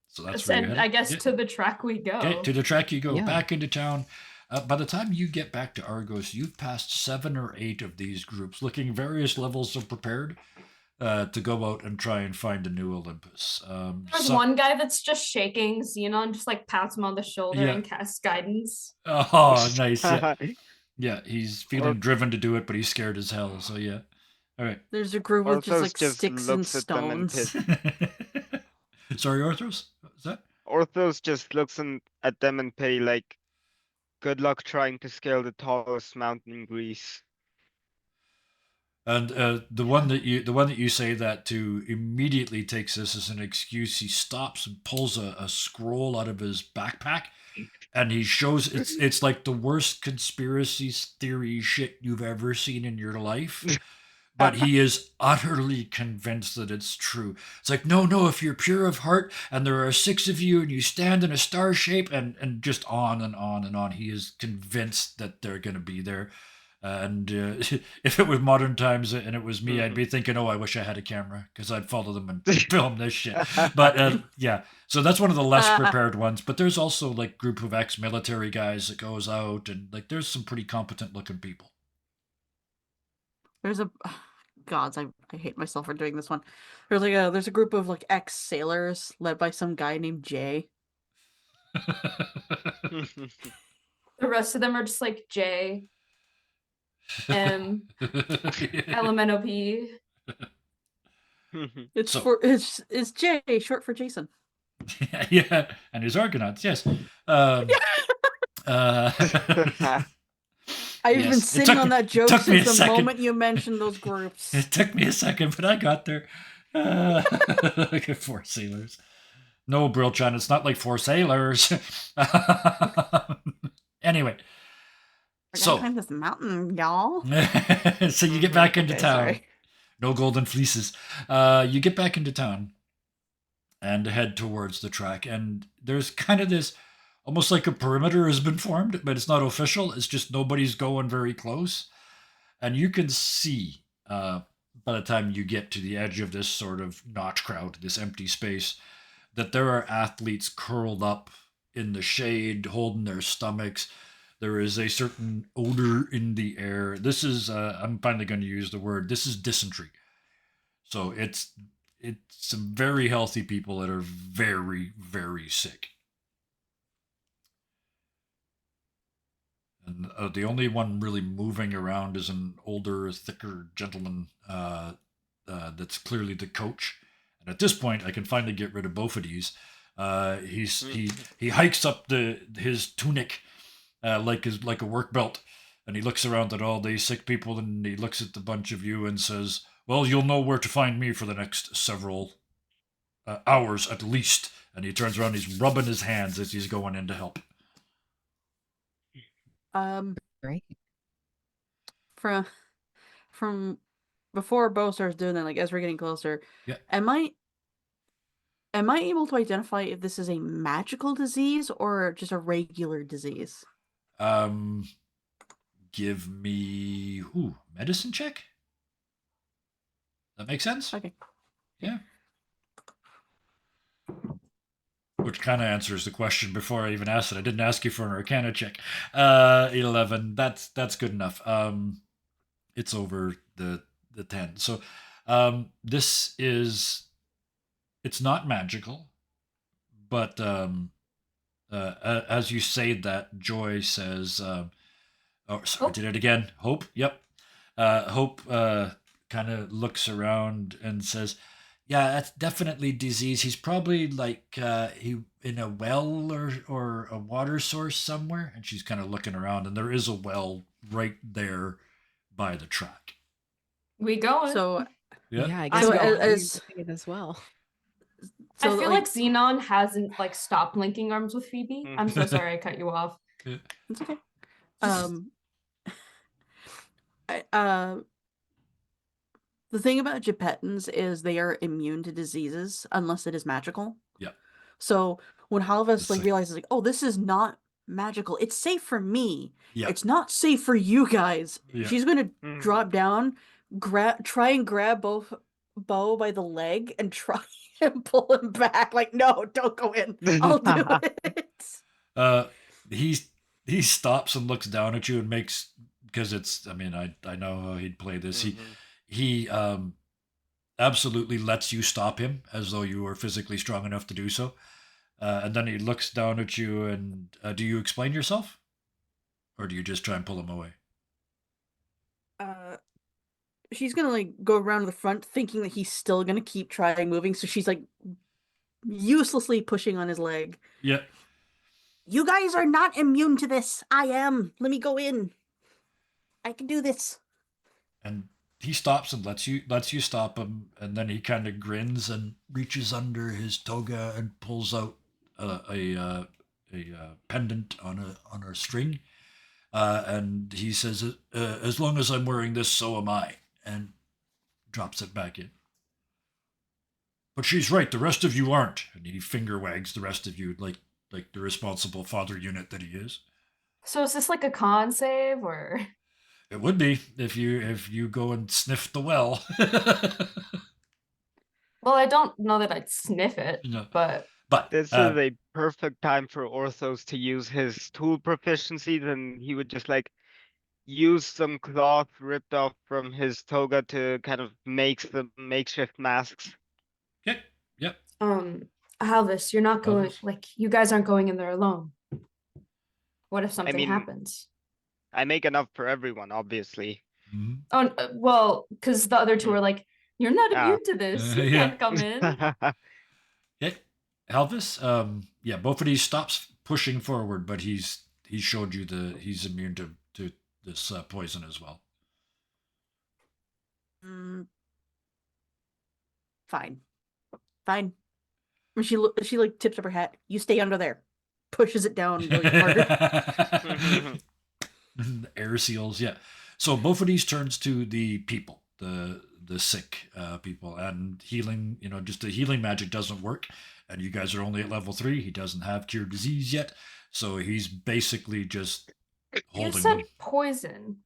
So it. that's where you're And headed? I guess Yeah. to the track we go. Okay, to the track you go. Yeah. Back into town. By the time you get back to Argos, you've passed 7 or 8 of these groups, looking various levels of prepared to go out and try and find a new Olympus. There's some- one guy that's just shaking. Xenon just like pats him on the shoulder Yeah. and casts guidance. Oh, nice. Yeah. Yeah, he's feeling driven to do it, but he's scared as hell. So yeah. All right. There's a group with just Orthos like just sticks and looks at them and stones. Sorry, Orthros. What was that? Orthos just looks at them and pay like, "Good luck trying to scale the tallest mountain in Greece." And the one that you say that to immediately takes this as an excuse. He stops and pulls a scroll out of his backpack, and he shows it's like the worst conspiracy theory shit you've ever seen in your life. But he is utterly convinced that it's true. It's like, no, if you're pure of heart and there are 6 of you and you stand in a star shape and just on and on and on. He is convinced that they're going to be there. And if it was modern times and it was me, I'd be thinking, oh, I wish I had a camera because I'd follow them and film this shit. But yeah, so that's one of the less prepared ones. But there's also like group of ex-military guys that goes out and like there's some pretty competent looking people. There's a gods, I hate myself for doing this one. There's a group of like ex-sailors led by some guy named Jay. The rest of them are just like J, M, LMNOP. It's Jay, short for Jason. Yeah, and his Argonauts, yes. I've Yes, been it sitting took on me- that it joke took me a since the second. moment you mentioned those groups. It took me a second, but I got there. Look at 4 sailors. No, Brilchan, it's not like 4 sailors. Anyway, I gotta so climb this mountain, y'all. so you get back into Okay, town. sorry. No golden fleeces. You get back into town and head towards the track, and there's kind of this almost like a perimeter has been formed, but it's not official. It's just nobody's going very close. And you can see by the time you get to the edge of this sort of notch crowd, this empty space, that there are athletes curled up in the shade, holding their stomachs. There is a certain odor in the air. This is, I'm finally going to use the word, this is dysentery. So it's some very healthy people that are very, very sick. And the only one really moving around is an older, thicker gentleman that's clearly the coach. And at this point, I can finally get rid of both of these. He hikes up his tunic like a work belt, and he looks around at all these sick people, and he looks at the bunch of you and says, "Well, you'll know where to find me for the next several hours at least." And he turns around, he's rubbing his hands as he's going in to help. Great. From before Bo starts doing that, like as we're getting closer, Yeah. am I able to identify if this is a magical disease or just a regular disease? Give me medicine check. That makes sense. Okay. Yeah. Which kind of answers the question before I even asked it. I didn't ask you for an Arcana check. 11. That's good enough. It's over the 10. So, it's not magical, but as you say that, Joy says, I did it again. Hope. Yep. Hope kind of looks around and says, "Yeah, that's definitely disease. He's probably like he in a well or a water source somewhere." And she's kind of looking around, and there is a well right there by the track. We going. So Yeah, I I'm guess we going. could as- see it as well. I feel like Xenon hasn't like stopped linking arms with Phoebe. I'm so sorry I cut you off. it's okay. The thing about Gepettans is they are immune to diseases unless it is magical. Yeah. So when Halvis It's like like- realizes like, oh, this is not magical. It's safe for me. Yeah. It's not safe for you guys. Yeah. She's gonna Mhm. drop down, try and grab both Bo by the leg and try and pull him back. Like, no, don't go in. I'll do it. He stops and looks down at you and makes, because it's, I mean, I know how he'd play this. Mhm. He absolutely lets you stop him as though you were physically strong enough to do so. And then he looks down at you and do you explain yourself? Or do you just try and pull him away? She's gonna like go around to the front thinking that he's still gonna keep trying moving, so she's like uselessly pushing on his leg. Yeah. You guys are not immune to this. I am. Let me go in. I can do this. And he stops and lets you stop him, and then he kind of grins and reaches under his toga and pulls out a pendant on a string, and he says, "As long as I'm wearing this, so am I," and drops it back in. But she's right. The rest of you aren't, and he finger wags the rest of you like the responsible father unit that he is. So is this like a con save or? It would be if you go and sniff the well. Well, I don't know that I'd sniff it, No. but But This is a perfect time for Orthos to use his tool proficiency. Then he would just like use some cloth ripped off from his toga to kind of make some makeshift masks. Yep. Halvis, you're not going. Halvis? Like you guys aren't going in there alone. What if something mean- happens? I make enough for everyone, obviously. Mhm. Oh, well, because the other two are like, you're not Ah. immune to this. You Yeah. can't come in. Yeah, Elvis. Yeah, both of these stops pushing forward, but he showed you he's immune to this poison as well. Fine. When she like tips up her hat. You stay under there. Pushes it down really hard. Air seals, yeah. So both of these turns to the people, the the sick people and healing. You know, just the healing magic doesn't work, and you guys are only at level 3. He doesn't have cure disease yet, so he's basically just You holding said them. poison.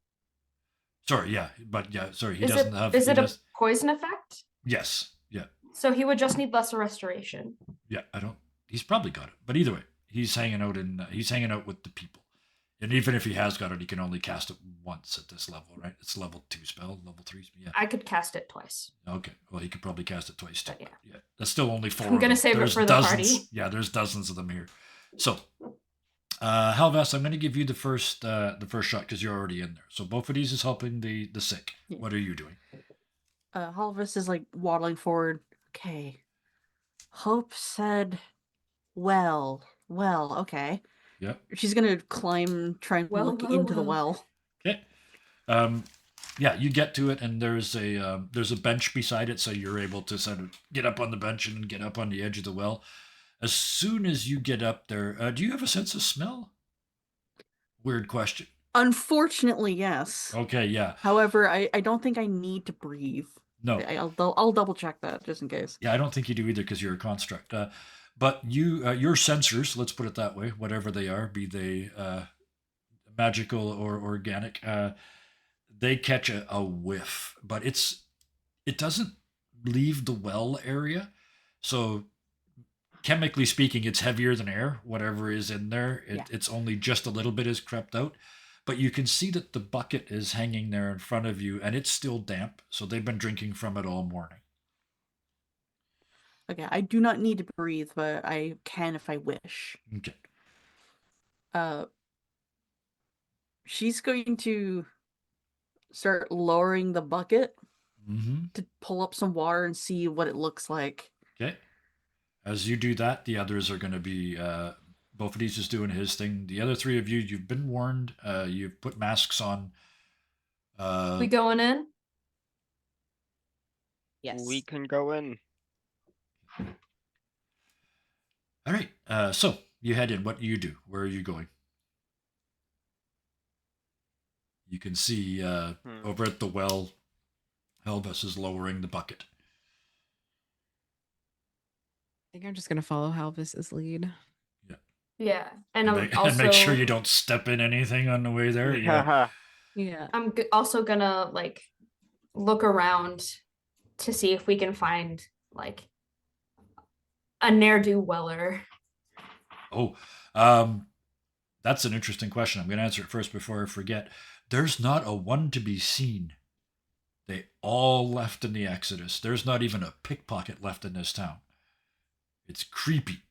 Sorry, yeah, but yeah, sorry, he Is doesn't it have. is he it a does, poison effect? Yes, yeah, So he would just need lesser restoration. yeah. I don't. He's probably got it, but either way, he's hanging out with the people. And even if he has got it, he can only cast it once at this level, right? It's level 2 spell, level 3. Yeah. I could cast it twice. Okay. Well, he could probably cast it twice too. But yeah. Yeah. That's still only 4. I'm of gonna them. save it There's for the dozens. party. Yeah, there's dozens of them here. So, Halvas, I'm going to give you the first shot because you're already in there. So both of these is helping the sick. Yeah. What are you doing? Halvis is like waddling forward. Okay. Hope said, well, okay. Yep. She's gonna climb, try and look into the well. Okay. Yeah, you get to it, and there's a bench beside it, so you're able to sort of get up on the bench and get up on the edge of the well. As soon as you get up there, do you have a sense of smell? Weird question. Unfortunately, yes. Okay, yeah. However, I don't think I need to breathe. No. I'll double check that just in case. Yeah, I don't think you do either because you're a construct. But your sensors, let's put it that way, whatever they are, be they magical or organic, they catch a whiff, but it doesn't leave the well area. So chemically speaking, it's heavier than air. Whatever is in there, it's only just a little bit is crept out. But you can see that the bucket is hanging there in front of you, and it's still damp. So they've been drinking from it all morning. Okay, I do not need to breathe, but I can if I wish. Okay. She's going to start lowering the bucket to pull up some water and see what it looks like. Okay. As you do that, the others are going to be. Both of these is doing his thing. The other 3 of you, you've been warned. You've put masks on. We going in? Yes. We can go in. All right. So you head in. What do you do? Where are you going? You can see over at the well, Helvis is lowering the bucket. I think I'm just gonna follow Halvis's lead. Yeah, and And I'm make, also and make sure you don't step in anything on the way there. Yeah. Yeah. I'm also gonna like look around to see if we can find like a ne'er-do-weller. Oh, that's an interesting question. I'm going to answer it first before I forget. There's not a one to be seen. They all left in the Exodus. There's not even a pickpocket left in this town. It's creepy.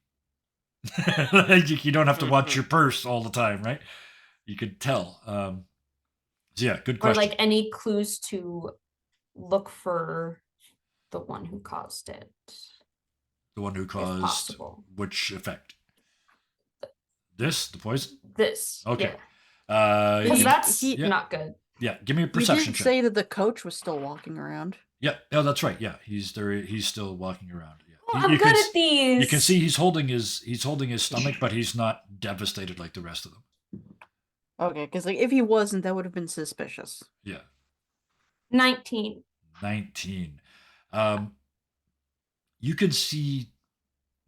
You don't have to watch your purse all the time, right? You could tell. So yeah, good Or question. like any clues to look for the one who caused it. The one who caused possible. which effect? This, the poison? This. Okay. Because you- that's yeah. not good. Yeah, give me a You perception did check. say that the coach was still walking around. Yeah, oh, that's right. Yeah, he's there. He's still walking around. Yeah, Oh, I'm good at these. You can see he's holding his stomach, but he's not devastated like the rest of them. Okay, because like if he wasn't, that would have been suspicious. Yeah, 19. 19. You can see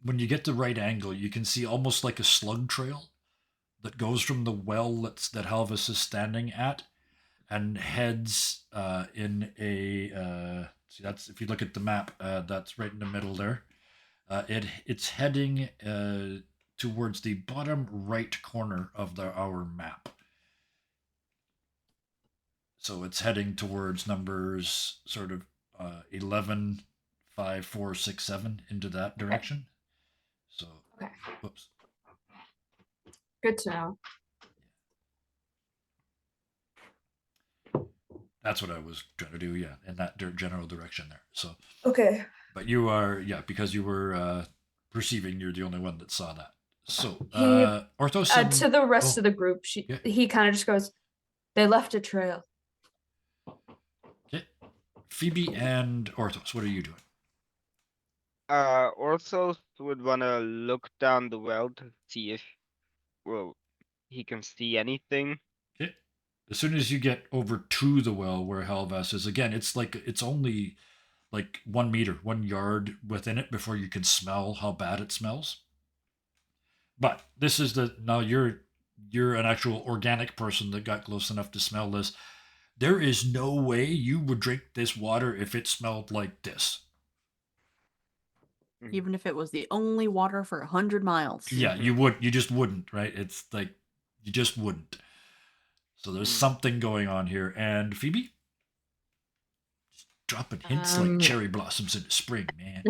when you get the right angle, you can see almost like a slug trail that goes from the well that Halvis is standing at and heads in a see, that's if you look at the map, that's right in the middle there. It's heading towards the bottom right corner of our map. So it's heading towards numbers sort of 11, 5, 4, 6, 7 into that direction. So, Okay. whoops. Good to know. That's what I was trying to do, yeah, in that general direction there. So, Okay. but you are, yeah, because you were perceiving, you're the only one that saw that. So, He- Orthos To the rest oh, of the group, yeah. he kind of just goes, they left a trail. okay. Phoebe and Orthos, what are you doing? Orthos would wanna look down the well to see if, well, he can see anything. Okay. as soon as you get over to the well where Helvas is, again, it's only like 1 meter, 1 yard within it before you can smell how bad it smells. But this is now you're an actual organic person that got close enough to smell this. There is no way you would drink this water if it smelled like this. Even if it was the only water for 100 miles. Yeah, you just wouldn't, right? It's like you just wouldn't. So there's something going on here. And Phoebe? Just dropping hints like cherry blossoms in the spring, man.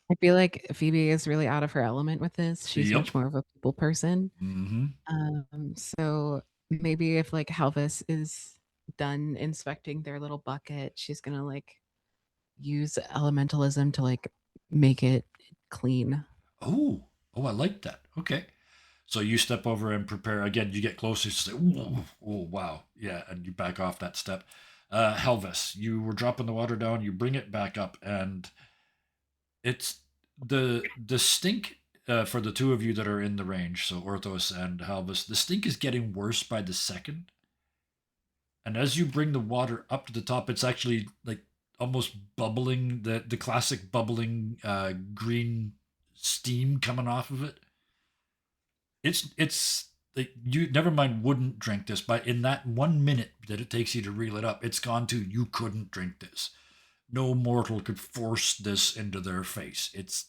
I feel like Phoebe is really out of her element with this. She's Yep. much more of a people person. Mm-hmm. So maybe if like Helvis is done inspecting their little bucket, she's gonna like use elementalism to like make it clean. Oh, I like that. Okay. So you step over and prepare. Again, you get closer. You say, oh, wow. Yeah, and you back off that step. Helvis, you were dropping the water down. You bring it back up, and it's the stink for the two of you that are in the range. So Orthos and Helvis, the stink is getting worse by the second. And as you bring the water up to the top, it's actually like almost bubbling, the classic bubbling green steam coming off of it. It's like you never mind wouldn't drink this, but in that 1 minute that it takes you to reel it up, it's gone to you couldn't drink this. No mortal could force this into their face. It's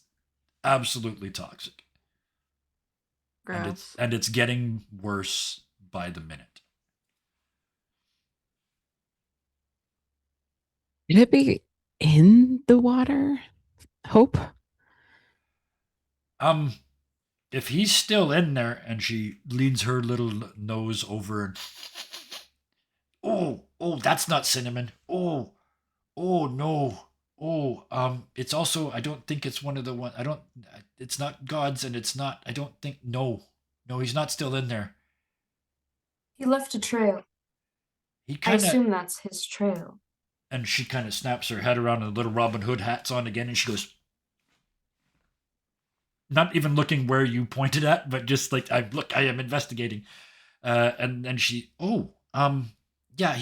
absolutely toxic. Gross. And it's getting worse by the minute. Could it be in the water? Hope? If he's still in there and she leans her little nose over and oh, that's not cinnamon. Oh, no. It's also, I don't think it's one of the one. It's not God's, and it's not, I don't think, no, he's not still in there. He left a trail. He I kind of, assume that's his trail. and she kind of snaps her head around and the little Robin Hood hat's on again, and she goes, not even looking where you pointed at, but just like, I am investigating. And then she, yeah,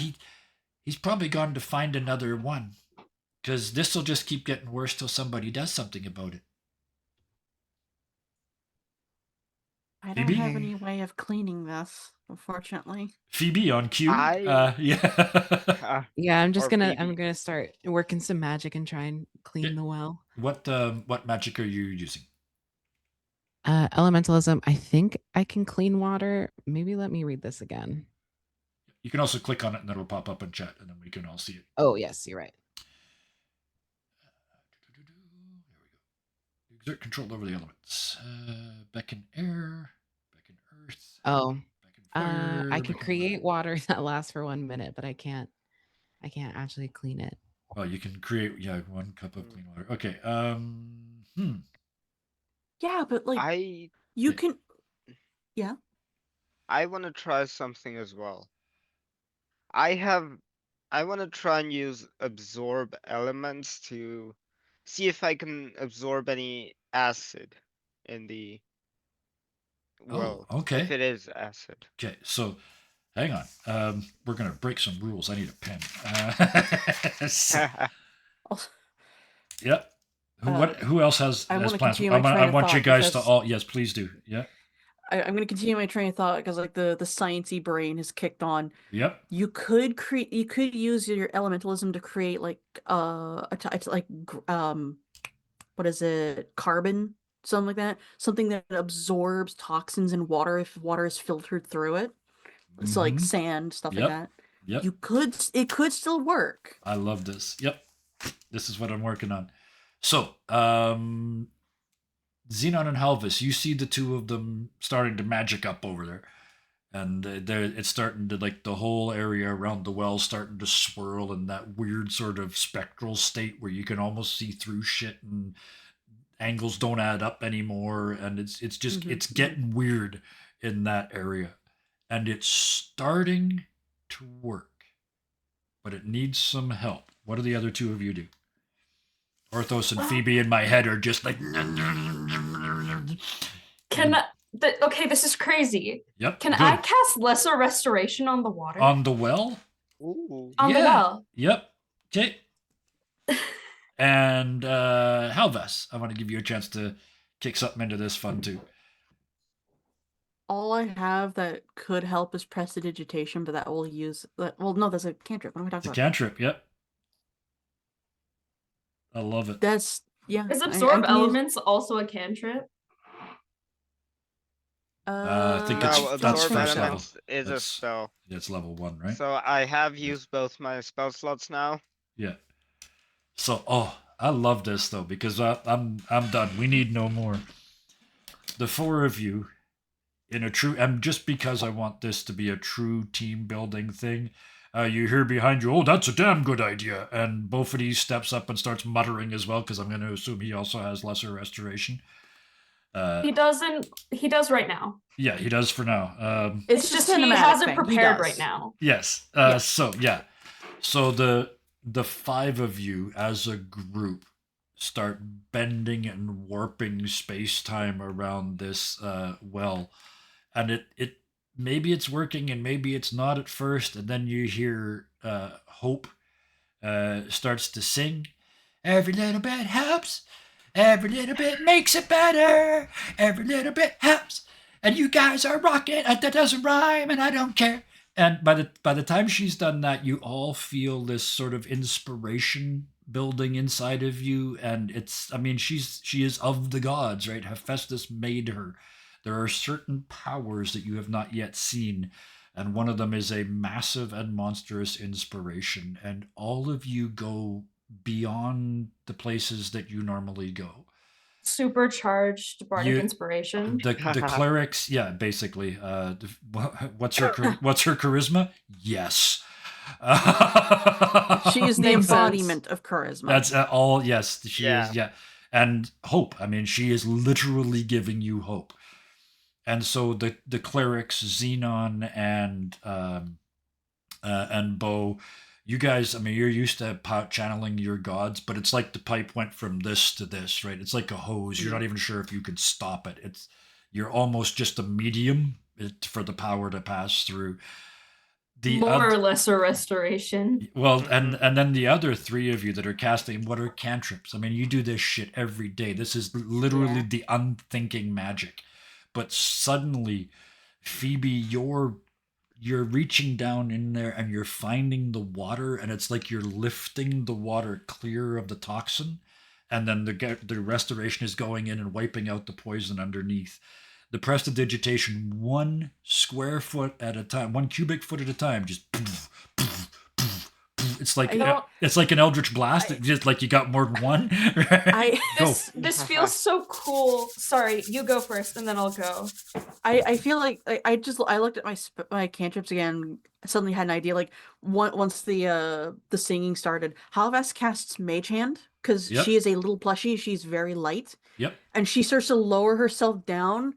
he's probably gone to find another one. Because this will just keep getting worse till somebody does something about it. I don't Phoebe? have any way of cleaning this, unfortunately. Phoebe on cue. I- Yeah. Yeah, I'm Or gonna Phoebe. start working some magic and try and clean Yeah. the well. What magic are you using? Elementalism. I think I can clean water. Maybe let me read this again. You can also click on it and it'll pop up in chat, and then we can all see it. Oh yes, you're right. There we go. Exert control over the elements. Beckon air, beckon earth. Oh, beckon fire, I can beckon create water that lasts for 1 minute, but I can't actually clean it. Well, you can create 1 cup of clean water. Okay. Yeah, but like I you Yeah. can. Yeah. I want to try something as well. I want to try and use absorb elements to see if I can absorb any acid in the well, okay. if it is acid. Okay, so hang on. We're gonna break some rules. I need a pen. Yep. Who else has I wanna plans? continue my train I of want you thought guys to because- all. Yes, please do. Yeah. I'm going to continue my train of thought because like the sciencey brain has kicked on. Yep. You could use your elementalism to create like what is it, carbon, something like that, something that absorbs toxins in water if water is filtered through it. So like Mhm. sand, stuff Yep. like that. Yep. It could still work. I love this. Yep. This is what I'm working on. So, Xenon and Helvis, you see the two of them starting to magic up over there. And it's starting to, like, the whole area around the well starting to swirl in that weird sort of spectral state where you can almost see through shit and angles don't add up anymore. And it's just, it's getting weird in that area. And it's starting to work. But it needs some help. What do the other two of you do? Orthos and Phoebe in my head are just like. Can Okay, this is crazy. Yep. Can good. I cast Lesser Restoration on the water? On the well? Ooh. On the well. Yep. Okay. And Halvas, I want to give you a chance to kick something into this fun too. All I have that could help is prestidigitation, but that will use. Well, no, that's a cantrip. What am I It's talking a about? cantrip. Yep. I love it. That's yeah. Is I Absorb can use- Elements also a cantrip? I think No, it's I that's Absorb first level. Elements is a That's- spell. It's level 1, right? So I have used both my spell slots now. Yeah. So, I love this though because I'm done. We need no more. The 4 of you in a true, and just because I want this to be a true team building thing, you hear behind you, "Oh, that's a damn good idea!" And Bofity steps up and starts muttering as well because I'm going to assume he also has lesser restoration. He doesn't. He does right now. Yeah, he does for now. It's It's a just he cinematic hasn't thing. He prepared does. right now. Yes. Yeah. So the 5 of you as a group start bending and warping space time around this well, and it maybe it's working and maybe it's not at first, and then you hear Hope starts to sing. Every little bit helps. Every little bit makes it better. Every little bit helps. And you guys are rocking. That doesn't rhyme, and I don't care. And by the time she's done that, you all feel this sort of inspiration building inside of you, and she is of the gods, right? Hephaestus made her. There are certain powers that you have not yet seen, and one of them is a massive and monstrous inspiration, and all of you go beyond the places that you normally go. Supercharged bardic You- inspiration. The clerics, yeah, basically. What's her charisma? Yes. She is the Makes sense. embodiment of charisma. That's all. Yes, she Yeah. is. Yeah, and hope. I mean, she is literally giving you hope. And so the clerics, Xenon and Bo, you guys, I mean, you're used to channeling your gods, but it's like the pipe went from this to this, right? It's like a hose. You're not even sure if you could stop it. You're almost just a medium for the power to pass through. More or lesser restoration. Well, and then the other 3 of you that are casting what are cantrips. I mean, you do this shit every day. This is literally Yeah. the unthinking magic. But suddenly, Phoebe, you're reaching down in there and you're finding the water, and it's like you're lifting the water clear of the toxin, and then the restoration is going in and wiping out the poison underneath. The prestidigitation, 1 square foot at a time, 1 cubic foot at a time, just poof, poof, poof, poof. It's like an eldritch blast. It's just like you got more than 1. Go. This feels so cool. Sorry, you go first, and then I'll go. I feel like I looked at my cantrips again. Suddenly had an idea. Like once the singing started, Halvas casts Mage Hand because Yep. she is a little plushie. She's very light, Yep. and she starts to lower herself down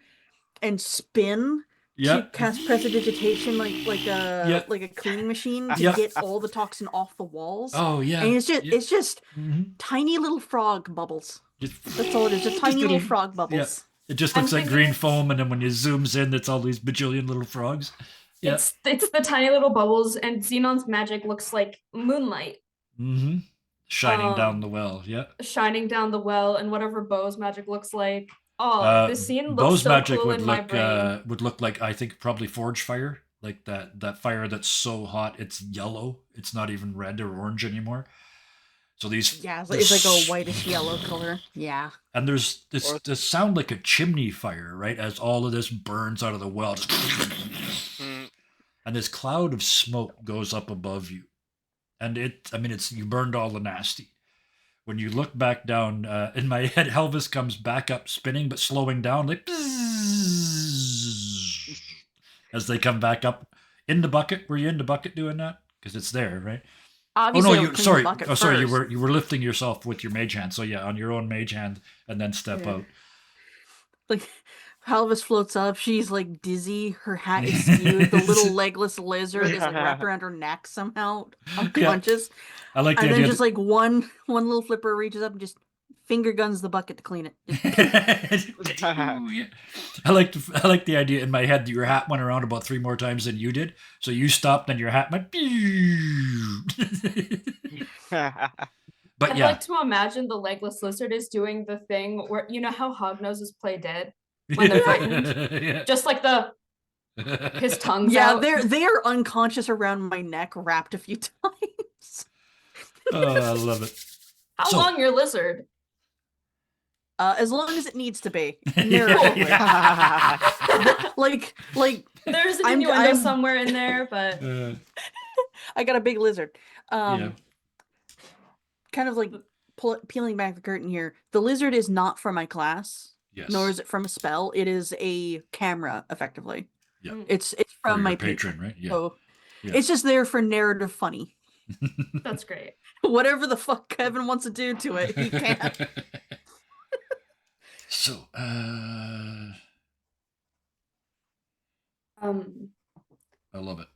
and spin to Yep. cast prestidigitation like a cleaning machine to Yep. get all the toxin off the walls. Oh yeah. And it's just Mhm. tiny little frog bubbles. Just- That's all it is. Just tiny little little- frog bubbles. It just I'm looks like thinking green it's- foam, and then when you zooms in, it's all these bajillion little frogs. Yeah. It's the tiny little bubbles, and Xenon's magic looks like moonlight Mm-hmm. Shining down Um, the well. Yeah. shining down the well, and whatever Bo's magic looks like. Oh, this scene looks Bo's so magic cool would in my brain. look like, I think, probably forge fire, like that fire that's so hot it's yellow. It's not even red or orange anymore. So these Yeah, it's like a whitish yellow color. Yeah. and there's Or- this sound like a chimney fire, right? As all of this burns out of the well, Mm, and this cloud of smoke goes up above you, and it's you burned all the nasty. When you look back down, in my head, Elvis comes back up spinning, but slowing down, like bzzz, as they come back up in the bucket. Were you in the bucket doing that? Because it's there, right? Obviously, Oh I'll no, clean the sorry. bucket Oh, sorry. You first. were lifting yourself with your mage hand. So yeah, on your own mage hand, and then step Yeah. out. Like Halvis floats up. She's like dizzy. Her hat is skewed. The little legless lizard is like wrapped around her neck somehow, unconscious. I like the And idea. then just like one little flipper reaches up and just finger guns the bucket to clean it. Ooh, yeah. I like the idea in my head that your hat went around about 3 more times than you did. So you stopped and your hat went. But I'd yeah. like to imagine the legless lizard is doing the thing where you know how hognoses play dead when they're frightened, Yeah. just like his tongue's Yeah, out. they are unconscious around my neck, wrapped a few times. Oh, I love it. How So- long your lizard? As long as it needs to be. Yeah, Narratively. yeah. Like There's an I'm- innuendo I'm- somewhere in there, but I got a big lizard. Yeah. Kind of like peeling back the curtain here. The lizard is not from my class, Yes. nor is it from a spell. It is a camera, effectively. Yeah. It's For from your my patron, right? Yeah. So Yeah. it's just there for narrative funny. that's great. Whatever the fuck Kevin wants to do to it, he can. So, I love it.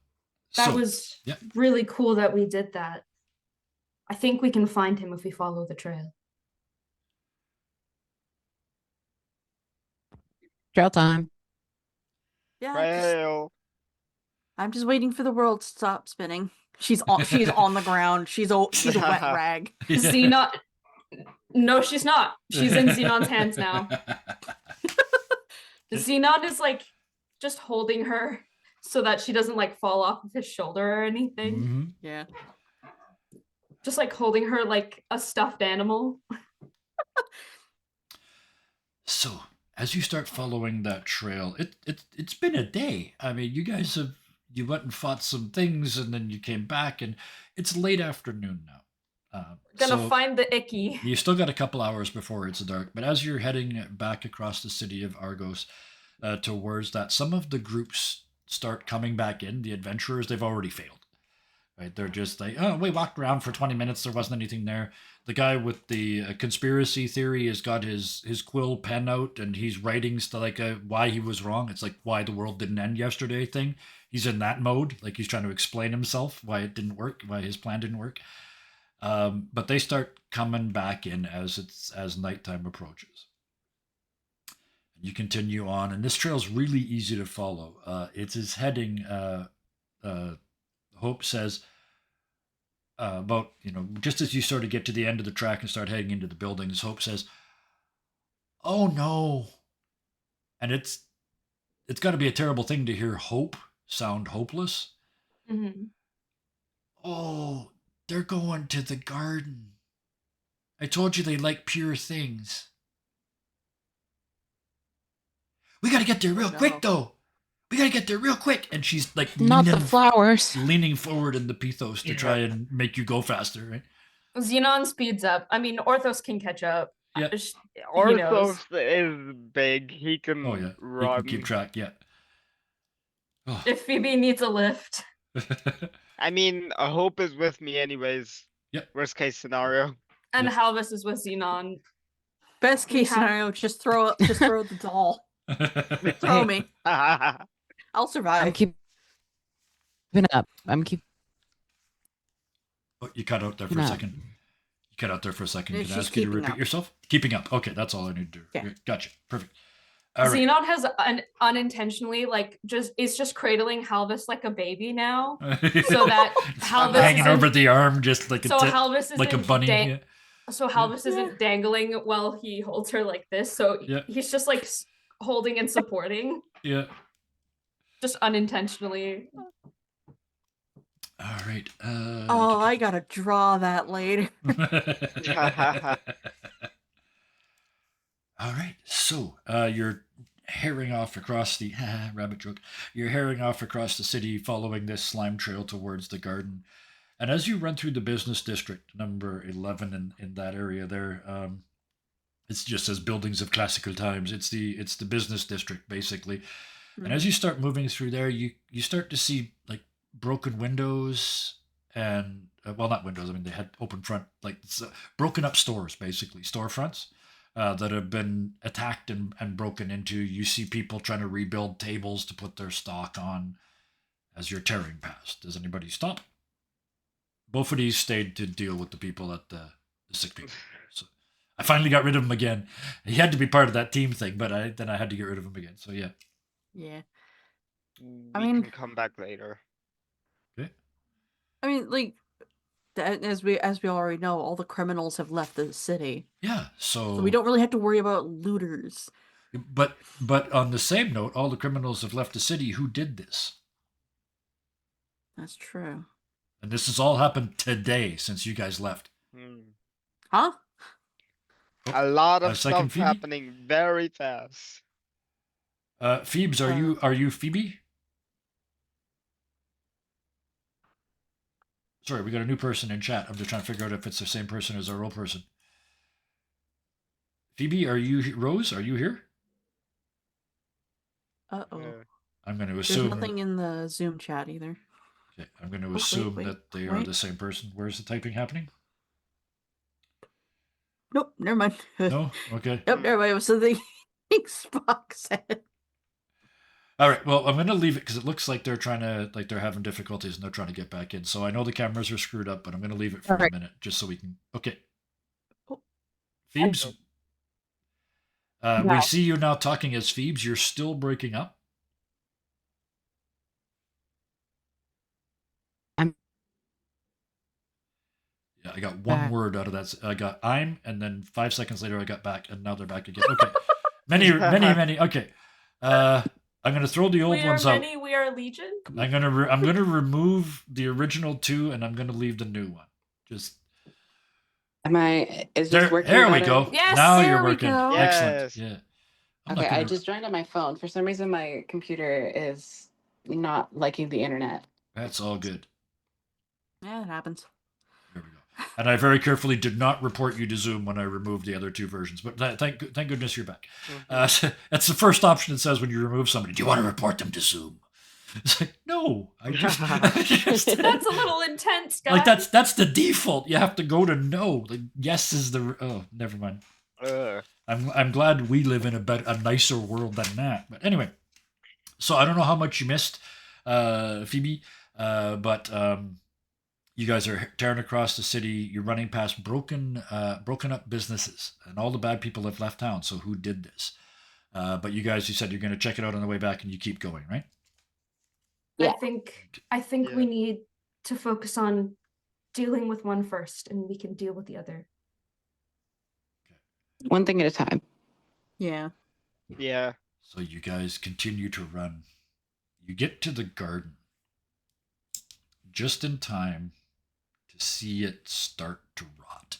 That So, was yeah. really cool that we did that. I think we can find him if we follow the trail. Trail time. Yeah, Well, I'm just waiting for the world to stop spinning. She's on the ground. She's a wet rag. Xenon. No, she's not. She's in Xenon's hands now. Xenon is like just holding her so that she doesn't like fall off of his shoulder or anything. Mhm. Yeah. Just like holding her like a stuffed animal. So, as you start following that trail, it's been a day. I mean, you guys you went and fought some things, and then you came back, and it's late afternoon now. Gonna so find the icky. you still got a couple hours before it's dark, but as you're heading back across the city of Argos towards that, some of the groups start coming back in. The adventurers, they've already failed. Right? They're just like, oh, we walked around for 20 minutes. There wasn't anything there. The guy with the conspiracy theory has got his quill pen out and he's writing stuff like why he was wrong. It's like why the world didn't end yesterday thing. He's in that mode. Like he's trying to explain himself, why it didn't work, why his plan didn't work. But they start coming back in as nighttime approaches. You continue on, and this trail's really easy to follow. It is heading. Hope says about just as you sort of get to the end of the track and start heading into the buildings. Hope says, "Oh no," and it's got to be a terrible thing to hear Hope sound hopeless. Mm-hmm. Oh, they're going to the garden. I told you they like pure things. We got to get there real quick, though. We got to get there real quick. And she's like Not the flowers. leaning forward in the Pithos to try and make you go faster, right? Xenon speeds up. I mean, Orthos can catch up. Yeah. He knows. Orthos is big. He can Oh, yeah. run. You can keep track, yeah. Oh. If Phoebe needs a lift. I mean, a Hope is with me anyways. Yep. Worst case scenario. And Yeah. Halvis is with Xenon. Best We case have- scenario, just throw the doll. Throw me. I'll I'm survive. keeping up. I'm keep. Oh, you cut out there for No. a second. You cut out there for a second. Yeah, Can I she's ask you to keeping repeat up. yourself? Keeping up. Okay, that's all I need to do. Yeah. Gotcha. Perfect. All right. Xenon has unintentionally is just cradling Halvis like a baby now. So that Halvis hanging isn't- over the arm, just like So Halvis isn't like a bunny. Yeah. So Halvis isn't dangling while he holds her like this. So Yeah. he's just like holding and supporting, Yeah. just unintentionally. All right. Oh, I gotta draw that later. All right. So you're herring off across the rabbit joke. You're herring off across the city, following this slime trail towards the garden. And as you run through the business district, number 11 in that area there, it's just says buildings of classical times. It's the business district basically. And as you start moving through there, you start to see like broken windows and well, not windows. I mean, they had open front, like broken up stores, basically storefronts that have been attacked and broken into. You see people trying to rebuild tables to put their stock on as you're tearing past. Does anybody stop? Both of these stayed to deal with the people at the sick people. So, I finally got rid of him again. He had to be part of that team thing, but then I had to get rid of him again. So yeah. Yeah. We mean- can come back later. Okay. I mean, like, as we already know, all the criminals have left the city, Yeah. so we don't really have to worry about looters. But on the same note, all the criminals have left the city. Who did this? That's true. And this has all happened today since you guys left. Hmm. Huh? A lot a of second stuff Phoebe? happening very fast. Phoebes, are you Phoebe? Sorry, we got a new person in chat. I'm just trying to figure out if it's the same person as our role person. Phoebe, are you Rose? Are you here? Uh-oh. Uh, I'm going to There's assume. nothing in the Zoom chat either. Okay, I'm going to wait, assume wait, that they are wait. the same person. Where's the typing happening? Nope, never mind. No? Okay. Yep, never mind. It was something Spock said. All right. Well, I'm going to leave it because it looks like they're they're having difficulties and they're trying to get back in. So I know the cameras are screwed up, but I'm going to leave it for a Alright. minute just so we can. Okay. Oh. Phoebes, we Yeah. see you now talking as Phoebes. You're still breaking up. I'm Yeah, I got one back. word out of that. I got I'm, and then 5 seconds later I got back, and now they're back again. Okay. many. Okay. I'm gonna throw the old We are ones out. many, we are legion. I'm gonna remove the original 2, and I'm gonna leave the new one. Just Is there. this working? There we better? go. Yes, now there you're we working. go. Excellent. Yes. Yeah. I'm Okay, not I gonna- just joined on my phone. For some reason, my computer is not liking the internet. That's all good. Yeah, it happens. There we go. And I very carefully did not report you to Zoom when I removed the other 2 versions. But thank goodness you're back. That's the first option it says when you remove somebody. Do you want to report them to Zoom? It's like, no, I just, That's a little intense, guys. like that's the default. You have to go to no. Like yes is the never mind. I'm glad we live in a nicer world than that. But anyway, so I don't know how much you missed, Phoebe, but you guys are tearing across the city. You're running past broken up businesses, and all the bad people have left town. So who did this? But you said you're going to check it out on the way back, and you keep going, right? Yeah. I think Yeah. we need to focus on dealing with one first, and we can deal with the other. One thing at a time. Yeah. Yeah. So you guys continue to run. You get to the garden just in time to see it start to rot.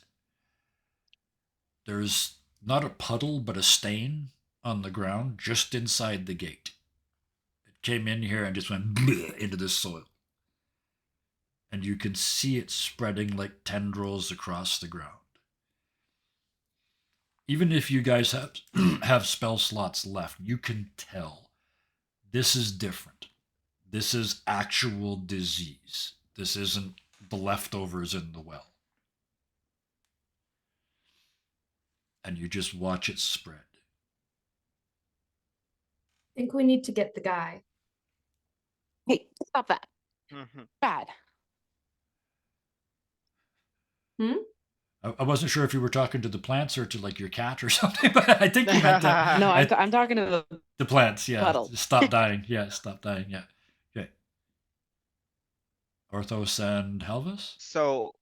There's not a puddle, but a stain on the ground just inside the gate. It came in here and just went into the soil. And you can see it spreading like tendrils across the ground. Even if you guys have spell slots left, you can tell this is different. This is actual disease. This isn't the leftovers in the well. And you just watch it spread. I think we need to get the guy. Hey, stop that. Mhm. Bad. I wasn't sure if you were talking to the plants or to like your cat or something, but I think you meant No, I'm talking to the plants. Yeah, Puddle. stop dying. Yeah, stop dying. Yeah, okay. Orthos and Helvis. So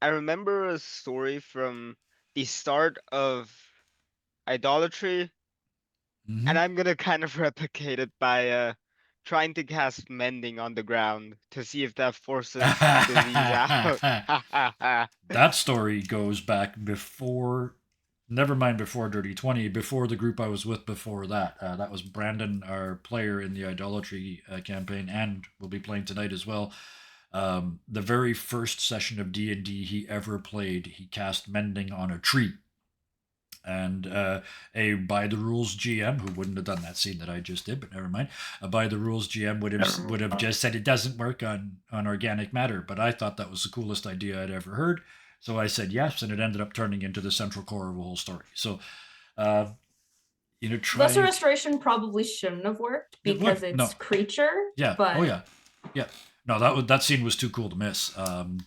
I remember a story from the start of idolatry, Mhm. and I'm gonna kind of replicate it by trying to cast mending on the ground to see if that forces disease out. That story goes back before, never mind before Dirty 20, before the group I was with before that. That was Brandon, our player in the idolatry campaign, and will be playing tonight as well. The very first session of D&D he ever played, he cast mending on a tree. And a by the rules GM, who wouldn't have done that scene that I just did, but never mind. A by the rules GM would have just said it doesn't work on organic matter. But I thought that was the coolest idea I'd ever heard, so I said yes, and it ended up turning into the central core of the whole story. So, Lesser Restoration probably shouldn't have worked It would, because it's no. creature. Yeah. But Oh yeah. Yeah. No, that scene was too cool to miss. And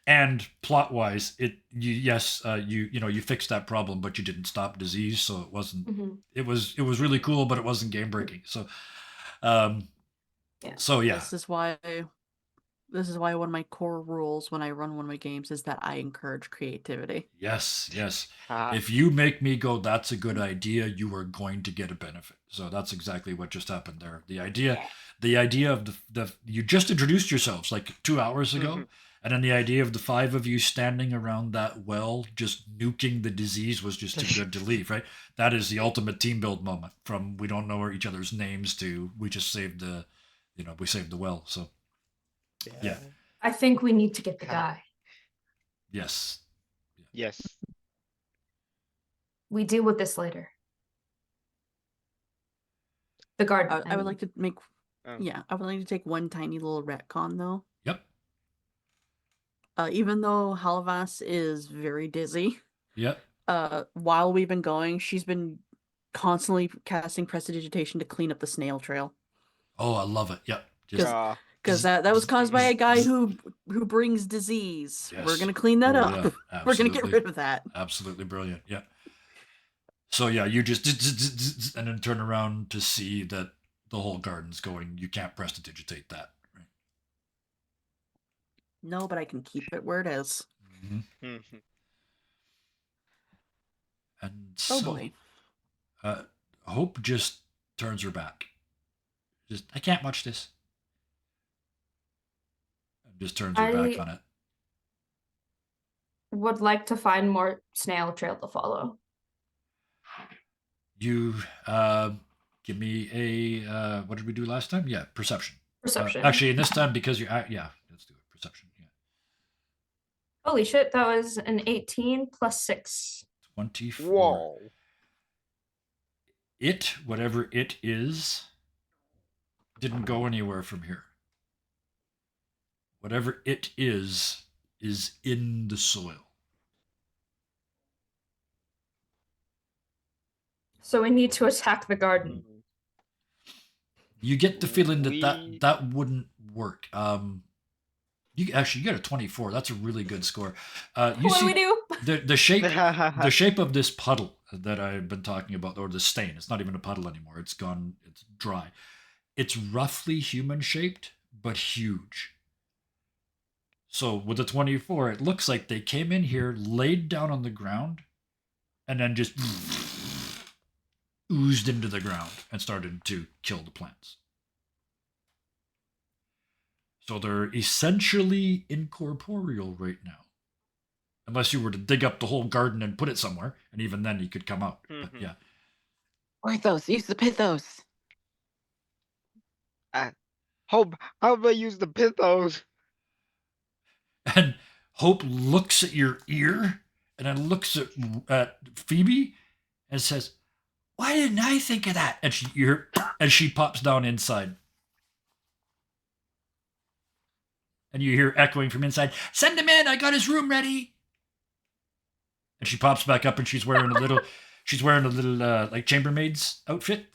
And plot wise, you fixed that problem, but you didn't stop disease, so it wasn't. Mhm. It was really cool, but it wasn't game breaking. So, um, Yeah. so yeah, This is why one of my core rules when I run one of my games is that I encourage creativity. yes. Ah, If you make me go, that's a good idea, you are going to get a benefit. So that's exactly what just happened there. The idea of the you just introduced yourselves like 2 hours ago, mhm. and then the idea of the five of you standing around that well, just nuking the disease was just too good to leave, right? That is the ultimate team build moment. From we don't know each other's names to we just saved we saved the well. So yeah. I think we need to get the Ha. guy. Yes. Yes. We deal with this later. The garden. I would like to make Oh. Yeah, I would like to take one tiny little retcon though. Yep. Even though Halavas is very dizzy, Yep. while we've been going, she's been constantly casting prestidigitation to clean up the snail trail. Oh, I love it. Yep. Just Ah, because that was caused by a guy who brings disease. We're Yes. gonna clean that Oh, up. yeah, We're gonna get absolutely. rid of that. Absolutely brilliant. Yeah. So yeah, you just and then turn around to see that the whole garden's going. You can't prestidigitate that. Right? No, but I can keep it where it is. Mhm. mhm. And Oh so, boy. Hope just turns her back. Just I can't watch this. And just turns her back I- on it. would like to find more snail trail to follow. You give me a what did we do last time? Yeah, perception. Perception. Actually, in this time because you're yeah, let's do it. Perception. Yeah. Holy shit, that was an 18 plus 6. 24. Whoa. It, whatever it is, didn't go anywhere from here. Whatever it is in the soil. So we need to attack the garden. Mhm. You get the feeling that We- that wouldn't work. You got a 24. That's a really good score. You What do see we do? the shape of this puddle that I've been talking about, or the stain. It's not even a puddle anymore. It's gone. It's dry. It's roughly human shaped, but huge. So with the 24, it looks like they came in here, laid down on the ground, and then just oozed into the ground and started to kill the plants. So they're essentially incorporeal right now. Unless you were to dig up the whole garden and put it somewhere, and even then he could come out. But Mhm. yeah. Orthos, use the pithos. Hope, how about I use the pithos? And Hope looks at your ear and then looks at Phoebe and says, "Why didn't I think of that?" And she pops down inside. And you hear echoing from inside, "Send him in, I got his room ready." And she pops back up and she's wearing a little like chambermaid's outfit.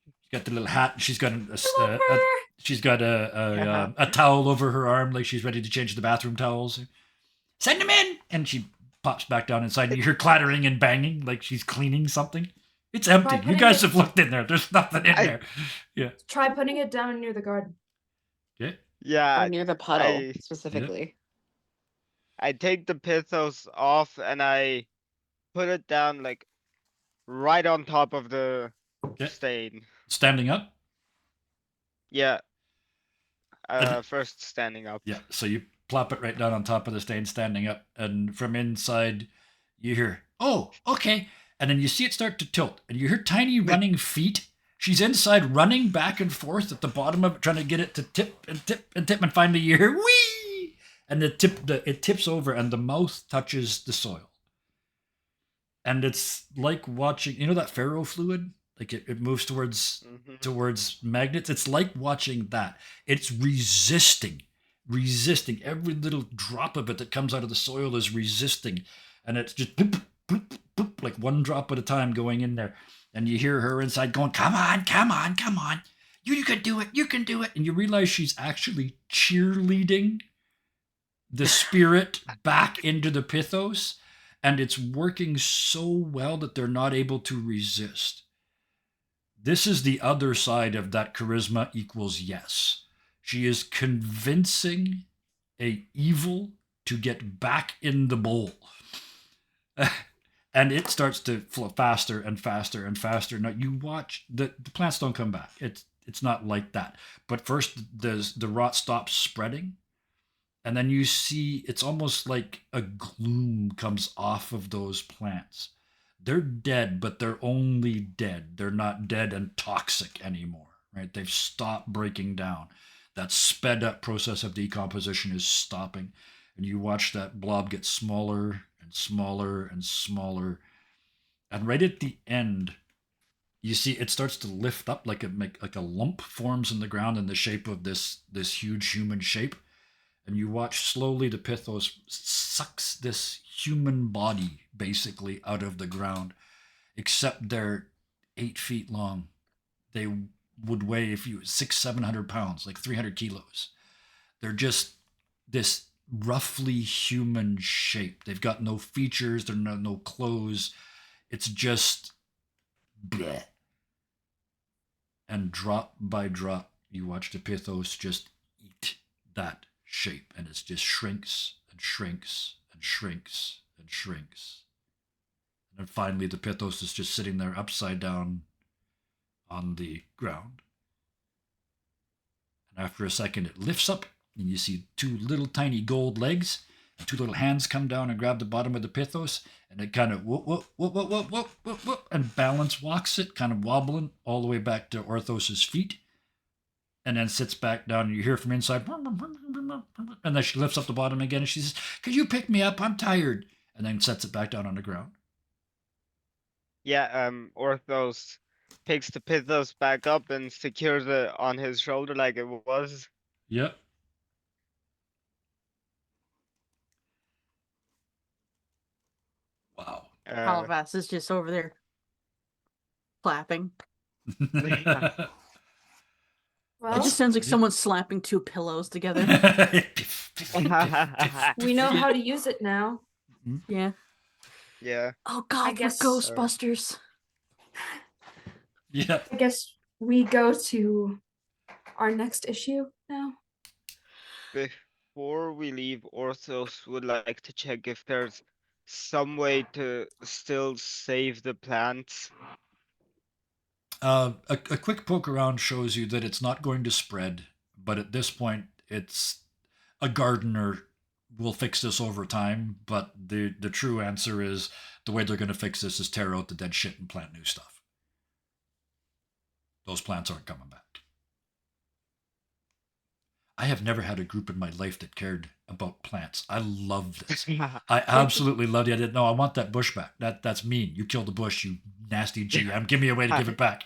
She's got the little hat and she's got a towel over her arm, like she's ready to change the bathroom towels. "Send him in!" And she pops back down inside and you hear clattering and banging like she's cleaning something. It's empty. You putting guys it- have looked in there. There's nothing in there. Yeah. Try putting it down near the garden. Okay. Yeah, Or near the puddle, I- specifically. I take the pithos off and I put it down like right on top of the Okay. stain. Standing up. Yeah. And- First standing up. Yeah, so you plop it right down on top of the stain, standing up, and from inside, you hear, "Oh, okay," and then you see it start to tilt, and you hear tiny running feet. She's inside, running back and forth at the bottom of it, trying to get it to tip and tip and tip, and finally you hear "wee," and it tips over, and the mouth touches the soil, and it's like watching, that ferro fluid, like it moves towards Mhm. magnets. It's like watching that. It's resisting every little drop of it that comes out of the soil is resisting, and it's just boop, boop, boop, like one drop at a time going in there, and you hear her inside going, "Come on, come on, come on, you can do it, and you realize she's actually cheerleading the spirit back into the Pythos, and it's working so well that they're not able to resist. This is the other side of that charisma equals yes. She is convincing a evil to get back in the bowl. And it starts to flow faster and faster and faster. Now you watch the plants don't come back. It's not like that. But first the rot stops spreading, and then you see it's almost like a gloom comes off of those plants. They're dead, but they're only dead. They're not dead and toxic anymore, right? They've stopped breaking down. That sped up process of decomposition is stopping, and you watch that blob get smaller and smaller and smaller. And right at the end, you see it starts to lift up like a lump forms in the ground in the shape of this huge human shape. And you watch slowly the Pythos sucks this human body basically out of the ground, except they're 8 feet long. They would weigh, if you 600-700 pounds, like 300 kilos. They're just this roughly human shape. They've got no features. They're no clothes. It's just bleh. And drop by drop, you watch the Pythos just eat that shape, and it just shrinks and shrinks and shrinks and shrinks. And then finally the Pythos is just sitting there upside down on the ground. And after a second it lifts up, and you see 2 little tiny gold legs, and 2 little hands come down and grab the bottom of the Pythos, and it kind of whoop, and balance walks it, kind of wobbling all the way back to Orthos's feet, and then sits back down, and you hear from inside, and then she lifts up the bottom again, and she says, "Could you pick me up? I'm tired," and then sets it back down on the ground. Yeah, Orthos picks the Pythos back up and secures it on his shoulder like it was. Yep. Wow. Calabas is just over there clapping. It Well, just sounds like someone slapping 2 pillows together. we know how to use it now. Yeah. Yeah. Oh God, guess- we're Ghostbusters. Yeah. I guess we go to our next issue now. Before we leave, Orthos would like to check if there's some way to still save the plants. A quick poke around shows you that it's not going to spread, but at this point, it's a gardener will fix this over time. But the true answer is the way they're going to fix this is tear out the dead shit and plant new stuff. Those plants aren't coming back. I have never had a group in my life that cared about plants. I love this. I absolutely love the idea. No, I want that bush back. That's mean. You killed the bush, you nasty GM. Give me a way to give it back.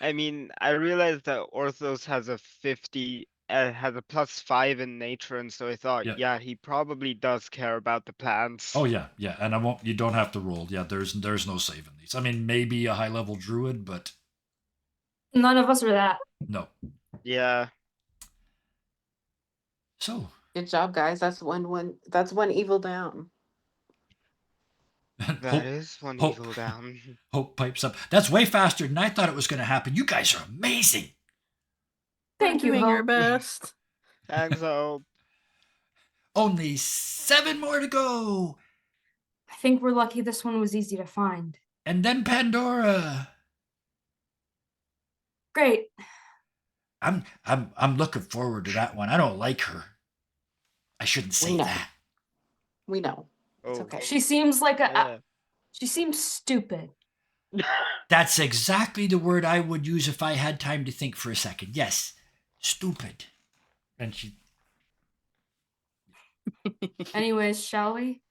I mean, I realized that Orthos has a 50, has a +5 in nature, and so I thought, Yeah. yeah, he probably does care about the plants. Oh yeah, yeah. And I won't. You don't have to roll. Yeah, there's no saving these. I mean, maybe a high level druid, but None of us are that. no. Yeah. So Good job, guys. That's one evil down. That is one Hope. evil down. Hope pipes up. That's way faster than I thought it was going to happen. You guys are amazing. Thank We're you, doing our Hope. best. Thanks, Hope. Only 7 more to go, I think we're lucky this one was easy to find. and then Pandora. Great. I'm looking forward to that one. I don't like her. I shouldn't say No. that. We know. It's Oh. okay. She seems like Yeah. she seems stupid. That's exactly the word I would use if I had time to think for a second. Yes, stupid. And she. Anyways, shall we?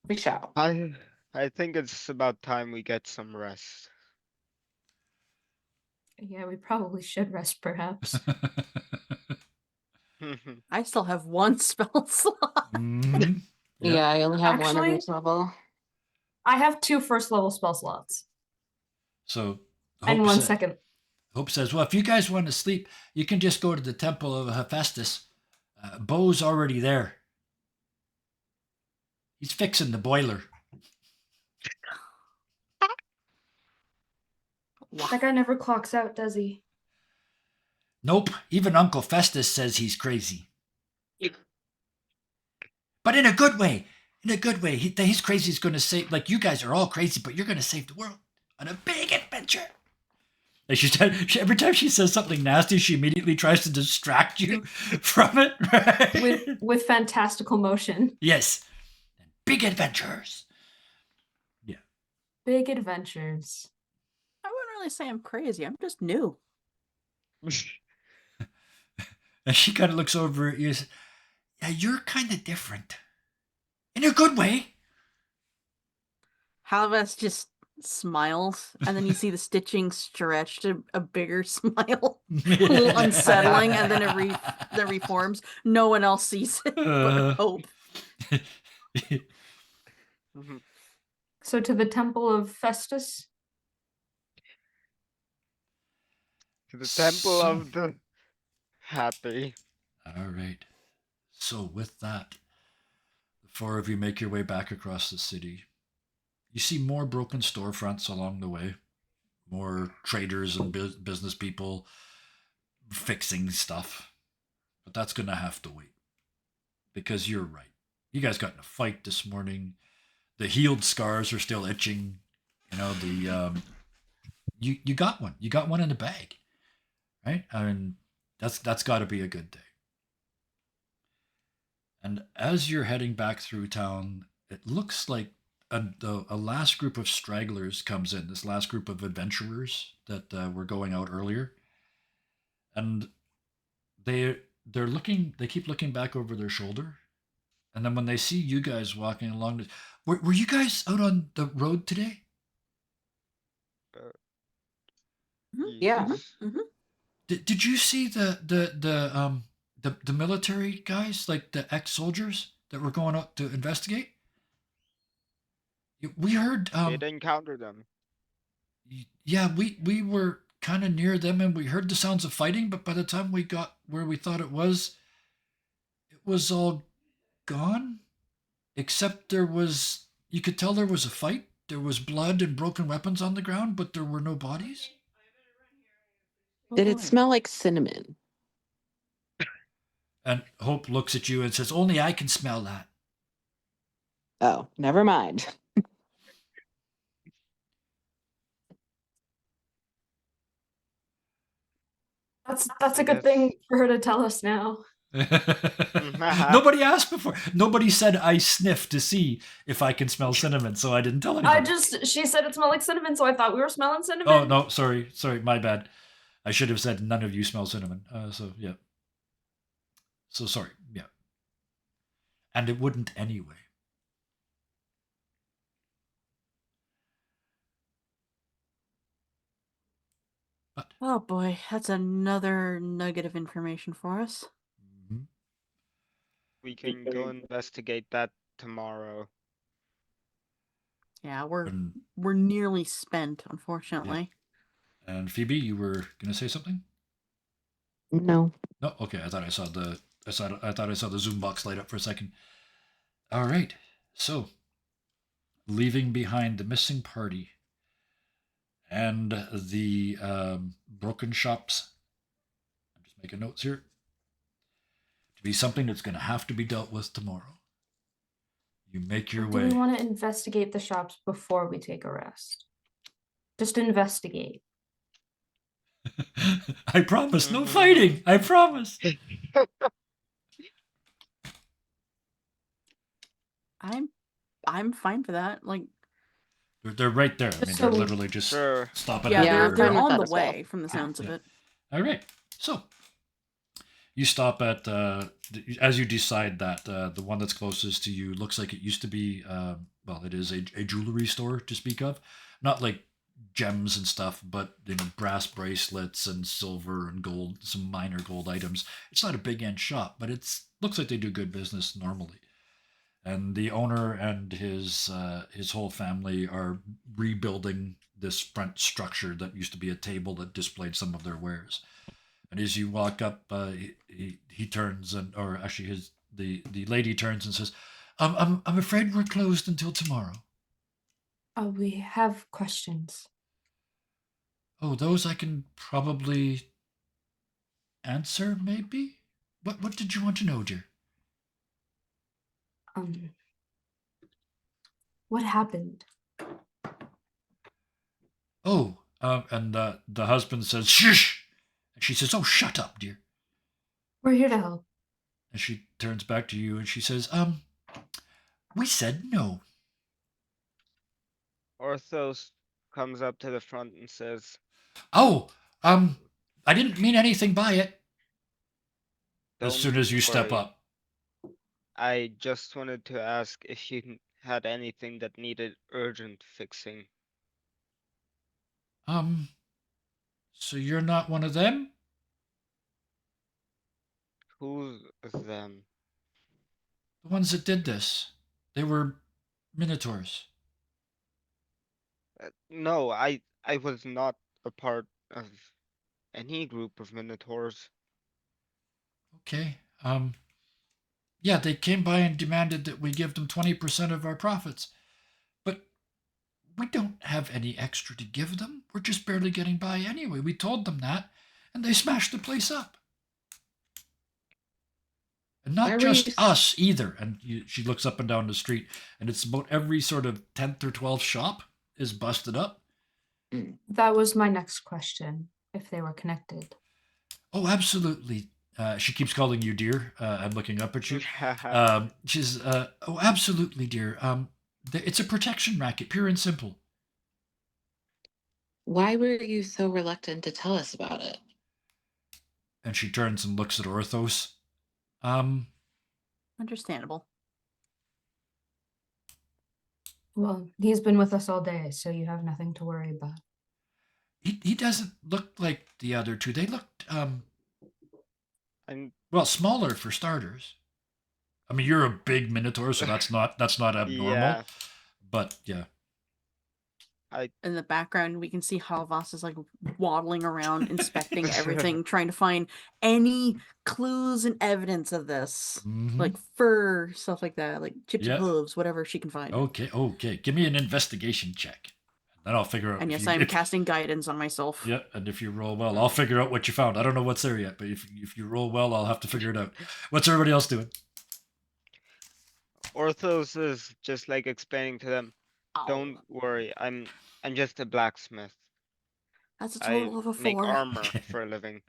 We shall. I think it's about time we get some rest. Yeah, we probably should rest, perhaps. I still have 1 spell slot. Mhm. Yeah, I only have one Actually- of each level. I have 2 first level spell slots So and Hope 1 sa- second. Hope says, well, if you guys want to sleep, you can just go to the temple of Hephaestus. Bo's already there. He's fixing the boiler. That guy never clocks out, does he? Nope, even Uncle Festus says he's crazy. But in a good way. In a good way. He's crazy. He's going to save, like, you guys are all crazy, but you're going to save the world on a big adventure. Like every time she says something nasty, she immediately tries to distract you from it. Right? With fantastical motion. Yes. Big adventures. Yeah. Big adventures. I wouldn't really say I'm crazy. I'm just new. And she kind of looks over at you and says, yeah, you're kind of different. In a good way. Halvas just smiles, and then you see the stitching stretch to a bigger smile. A little unsettling, and then it reforms. No one else sees it but Hope. So to the temple of Festus? To the temple of the happy. All right. So with that, the four of you make your way back across the city. You see more broken storefronts along the way, more traders and business people fixing stuff. But that's going to have to wait. Because you're right. You guys got in a fight this morning. The healed scars are still itching. You know, you got one. You got one in the bag. Right? I mean, that's got to be a good day. And as you're heading back through town, it looks like a last group of stragglers comes in. This last group of adventurers that were going out earlier, and they're looking. They keep looking back over their shoulder, and then when they see you guys walking along, were you guys out on the road today? Yeah. Mm-hmm. Did you see the military guys, like the ex-soldiers that were going out to investigate? We heard. Did encounter them. Yeah, we were kind of near them, and we heard the sounds of fighting. But by the time we got where we thought it was all gone, except you could tell there was a fight. There was blood and broken weapons on the ground, but there were no bodies. Did it smell like cinnamon? And Hope looks at you and says, "Only I can smell that." Oh, never mind. That's a good thing for her to tell us now. Nobody asked before. Nobody said I sniff to see if I can smell cinnamon, so I didn't tell anybody. She said it smelled like cinnamon, so I thought we were smelling cinnamon. Oh no, sorry, my bad. I should have said none of you smell cinnamon. So yeah. So sorry, yeah. And it wouldn't anyway. But Oh boy, that's another nugget of information for us. We can go investigate that tomorrow. Yeah, we're nearly spent, unfortunately. And Phoebe, you were gonna say something? No. No, okay. I thought I saw the Zoom box light up for a second. All right, so leaving behind the missing party and the broken shops. I'm just making notes here. To be something that's going to have to be dealt with tomorrow. You make your way. Do we want to investigate the shops before we take a rest? Just investigate. I promise, no fighting. I promise. I'm fine for that. Like, they're right there. I mean, they're literally just stopping. Yeah, they're fine with on that the as well. way from the sounds of it. All right. So you stop at as you decide that the one that's closest to you looks like it used to be. Well, it is a jewelry store to speak of, not like gems and stuff, but brass bracelets and silver and gold, some minor gold items. It's not a big end shop, but looks like they do good business normally. And the owner and his whole family are rebuilding this front structure that used to be a table that displayed some of their wares. And as you walk up, he turns and, or actually, the lady turns and says, I'm afraid we're closed until tomorrow." We have questions. "Oh, those I can probably answer, maybe. What did you want to know, dear?" What happened? "Oh," and the husband says, "Shush," and she says, "Oh, shut up, dear." We're here to help. And she turns back to you and she says, "We said no." Orthos comes up to the front and says, "Oh, I didn't mean anything by it." As "Don't soon as you step worry. up. I just wanted to ask if you had anything that needed urgent fixing." So you're not one of them? Who's them? The ones that did this. They were Minotaurs. No, I was not a part of any group of Minotaurs. Okay. Yeah, they came by and demanded that we give them 20% of our profits. But we don't have any extra to give them. We're just barely getting by anyway. We told them that, and they smashed the place up. And Why not were you just us either. And she looks up and down the street, and it's about every sort of 10th or 12th shop is busted up. That was my next question, if they were connected. Oh, absolutely. She keeps calling you dear. I'm looking up at you. She's, "Oh, absolutely, dear. It's a protection racket, pure and simple." Why were you so reluctant to tell us about it? And she turns and looks at Orthos. Understandable. Well, he's been with us all day, so you have nothing to worry about. He doesn't look like the other two. They looked, I'm well, smaller for starters. I mean, you're a big Minotaur, so that's not abnormal. yeah, But yeah. In the background, we can see Halvas is like waddling around, inspecting everything, trying to find any clues and evidence of this. Mhm. Like fur, stuff like that, like chips Yeah. and hooves, whatever she can find. Okay. Give me an investigation check. Then I'll figure out. And yes, I'm casting guidance on myself. Yeah, and if you roll well, I'll figure out what you found. I don't know what's there yet, but if you roll well, I'll have to figure it out. What's everybody else doing? Orthos is just like explaining to them, Ow. "Don't worry, I'm just a blacksmith. That's a I total of a make 4. armor for a living."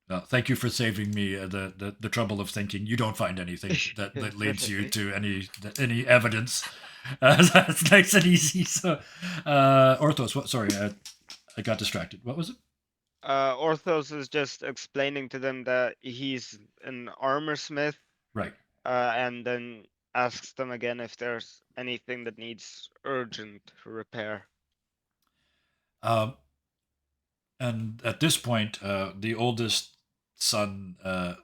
Well, thank you for saving me the trouble of thinking. You don't find anything that leads you to any evidence. That's nice and easy. So, Orthos, what? Sorry, I got distracted. What was it? Orthos is just explaining to them that he's an armor smith, Right. and then asks them again if there's anything that needs urgent repair. And at this point, the oldest son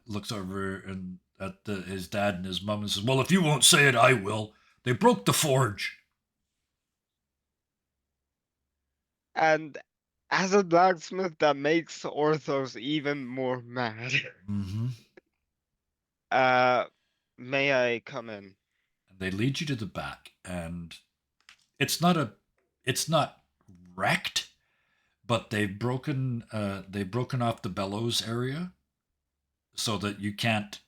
looks over and at his dad and his mom and says, "Well, if you won't say it, I will. They broke the forge." And as a blacksmith, that makes Orthos even more mad. Mm-hmm. May I come in? And they lead you to the back, and it's not wrecked, but they've broken off the bellows area so that you can't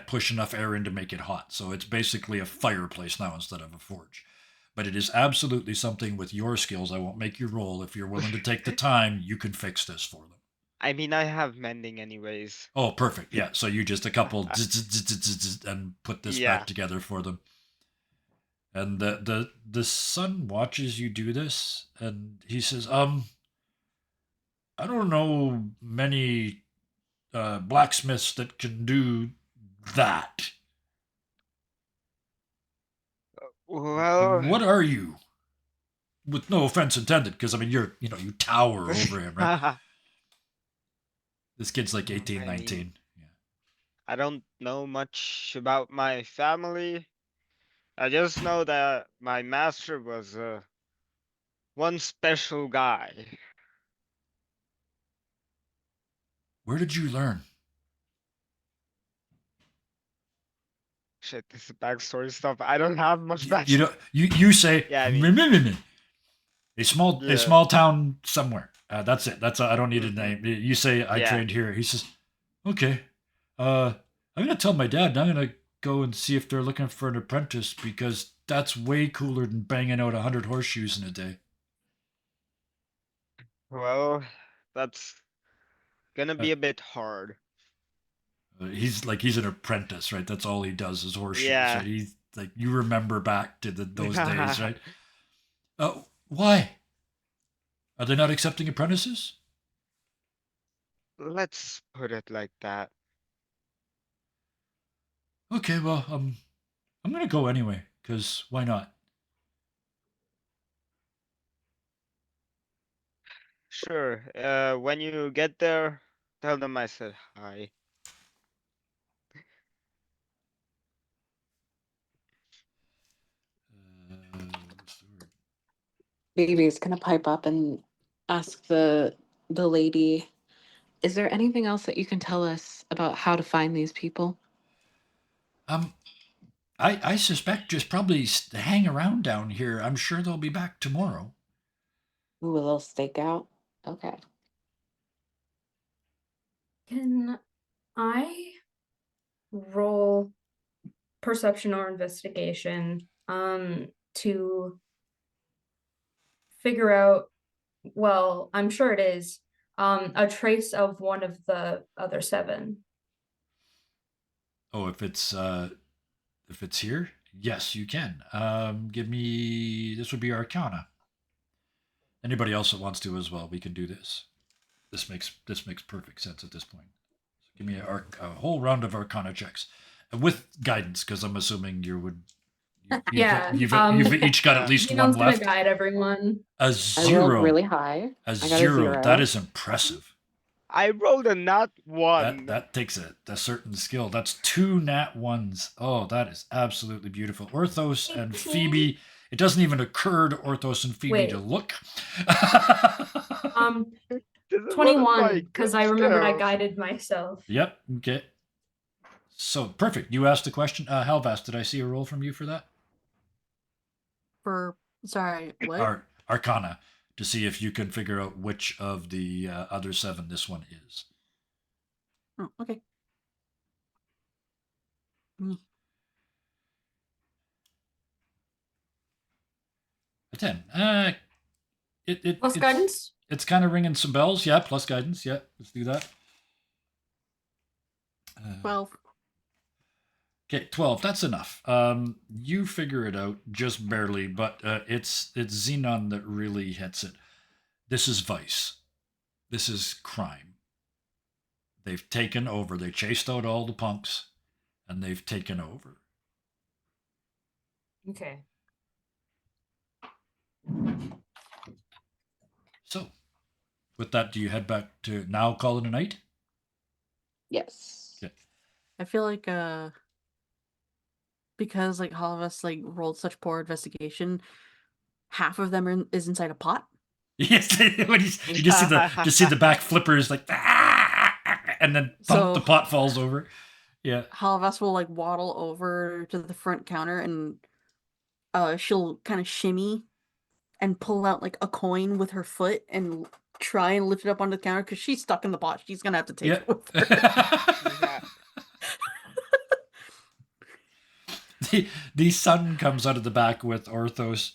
push enough air in to make it hot. So it's basically a fireplace now instead of a forge. But it is absolutely something with your skills. I won't make you roll. If you're willing to take the time, you can fix this for them. I mean, I have mending anyways. Oh, perfect. Yeah. So you just a couple and put this Yeah. back together for them. And the son watches you do this, and he says, I don't know many blacksmiths that can do that. Well, What are you? With no offense intended, because I mean you tower over him, right? This kid's like 18, I 19. mean- Yeah. I don't know much about my family. I just know that my master was one special guy. Where did you learn? Shit, this is backstory stuff. I don't have much backstory. You know, you say Yeah, I mean- a small Yeah. town somewhere. That's it. I don't need a Mhm. name. You say I Yeah. trained here. He says, okay. I'm gonna tell my dad. And I'm gonna go and see if they're looking for an apprentice because that's way cooler than banging out 100 horseshoes in a day. Well, that's gonna be Uh, a bit hard. he's an apprentice, right? That's all he does is horseshoes. Yeah. Right? He's like you remember back to those days, right? Why? Are they not accepting apprentices? Let's put it like that. Okay, well, I'm gonna go anyway, cause why not? Sure. When you get there, tell them I said hi. What's the word? Baby's gonna pipe up and ask the lady, is there anything else that you can tell us about how to find these people? I suspect just probably hang around down here. I'm sure they'll be back tomorrow. Ooh, a little stakeout. Okay. Can I roll perception or investigation to figure out, well, I'm sure it is, a trace of one of the other 7? Oh, if it's here, yes, you can. Give me this would be Arcana. Anybody else that wants to as well, we can do this. This makes perfect sense at this point. So give me a whole round of Arcana checks, with guidance, because I'm assuming you've each got at least one Zenon's gonna left. guide everyone. A I rolled zero. really high. A I got zero. That is impressive. I rolled a nat 1. That takes a certain skill. That's 2 nat 1s. Oh, that is absolutely beautiful. Orthos and 18. Phoebe. It doesn't even occur to Orthos and Phoebe Wait. to look. This is one of 21, my because good I remembered I skills. guided myself. Yep. Okay. So perfect. You asked the question. Halvast, did I see a roll from you for that? Sorry, what? Arcana, to see if you can figure out which of the other 7 this one is. Oh, okay. A 10. Plus guidance? It's kind of ringing some bells. Yeah, plus guidance. Yeah, let's do that. 12. Okay, 12. That's enough. You figure it out just barely, but it's Xenon that really hits it. This is vice. This is crime. They've taken over. They chased out all the punks, and they've taken over. Okay. So, with that, do you head back to now call it a night? Yes. Okay. I feel like because like all of us like rolled such poor investigation, half of them is inside a pot. Yes, when you just see the back flippers like, and then So- the pot falls over. Yeah. Halvas will like waddle over to the front counter and she'll kind of shimmy and pull out like a coin with her foot and try and lift it up onto the counter because she's stuck in the pot. She's gonna have to take it with her. The son comes out of the back with Orthos,